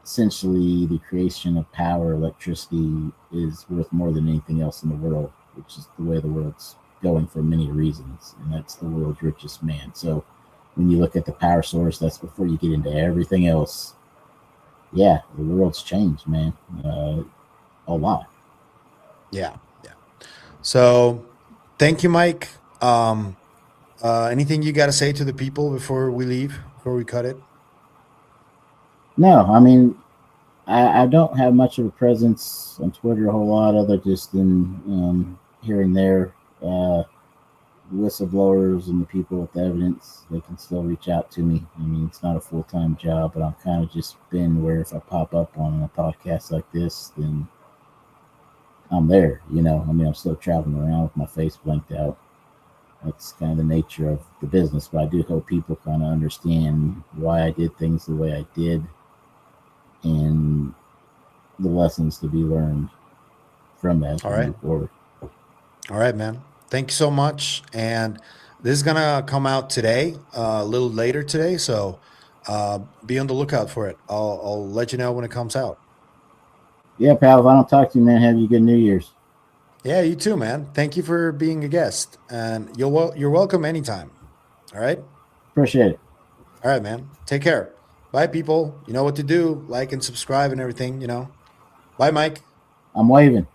essentially the creation of power, electricity, is worth more than anything else in the world, which is the way the world's going for many reasons. And that's the world's richest man. So when you look at the power source, that's before you get into everything else. Yeah, the world's changed, man. A lot. Yeah. So, thank you, Mike. Anything you got to say to the people before we leave, before we cut it? No, I mean, I don't have much of a presence on Twitter, a whole lot, other just than here and there. Whistleblowers and the people with evidence, they can still reach out to me. I mean, it's not a full-time job, but I'm kind of just been where if I pop up on a podcast like this, then I'm there. I mean, I'm still traveling around with my face blanked out. That's kind of the nature of the business, but I do hope people kind of understand why I did things the way I did, and the lessons to be learned from that. All right. Move forward. All right, man. Thank you so much. And this is gonna come out today, a little later today, so be on the lookout for it. I'll let you know when it comes out. Yeah, pal, if I don't talk to you, man, have you a good New Year's. Yeah, you too, man. Thank you for being a guest, and you're welcome anytime. All right. Appreciate it. All right, man. Take care. Bye, people. You know what to do. Like and subscribe and everything. Bye, Mike. I'm waving.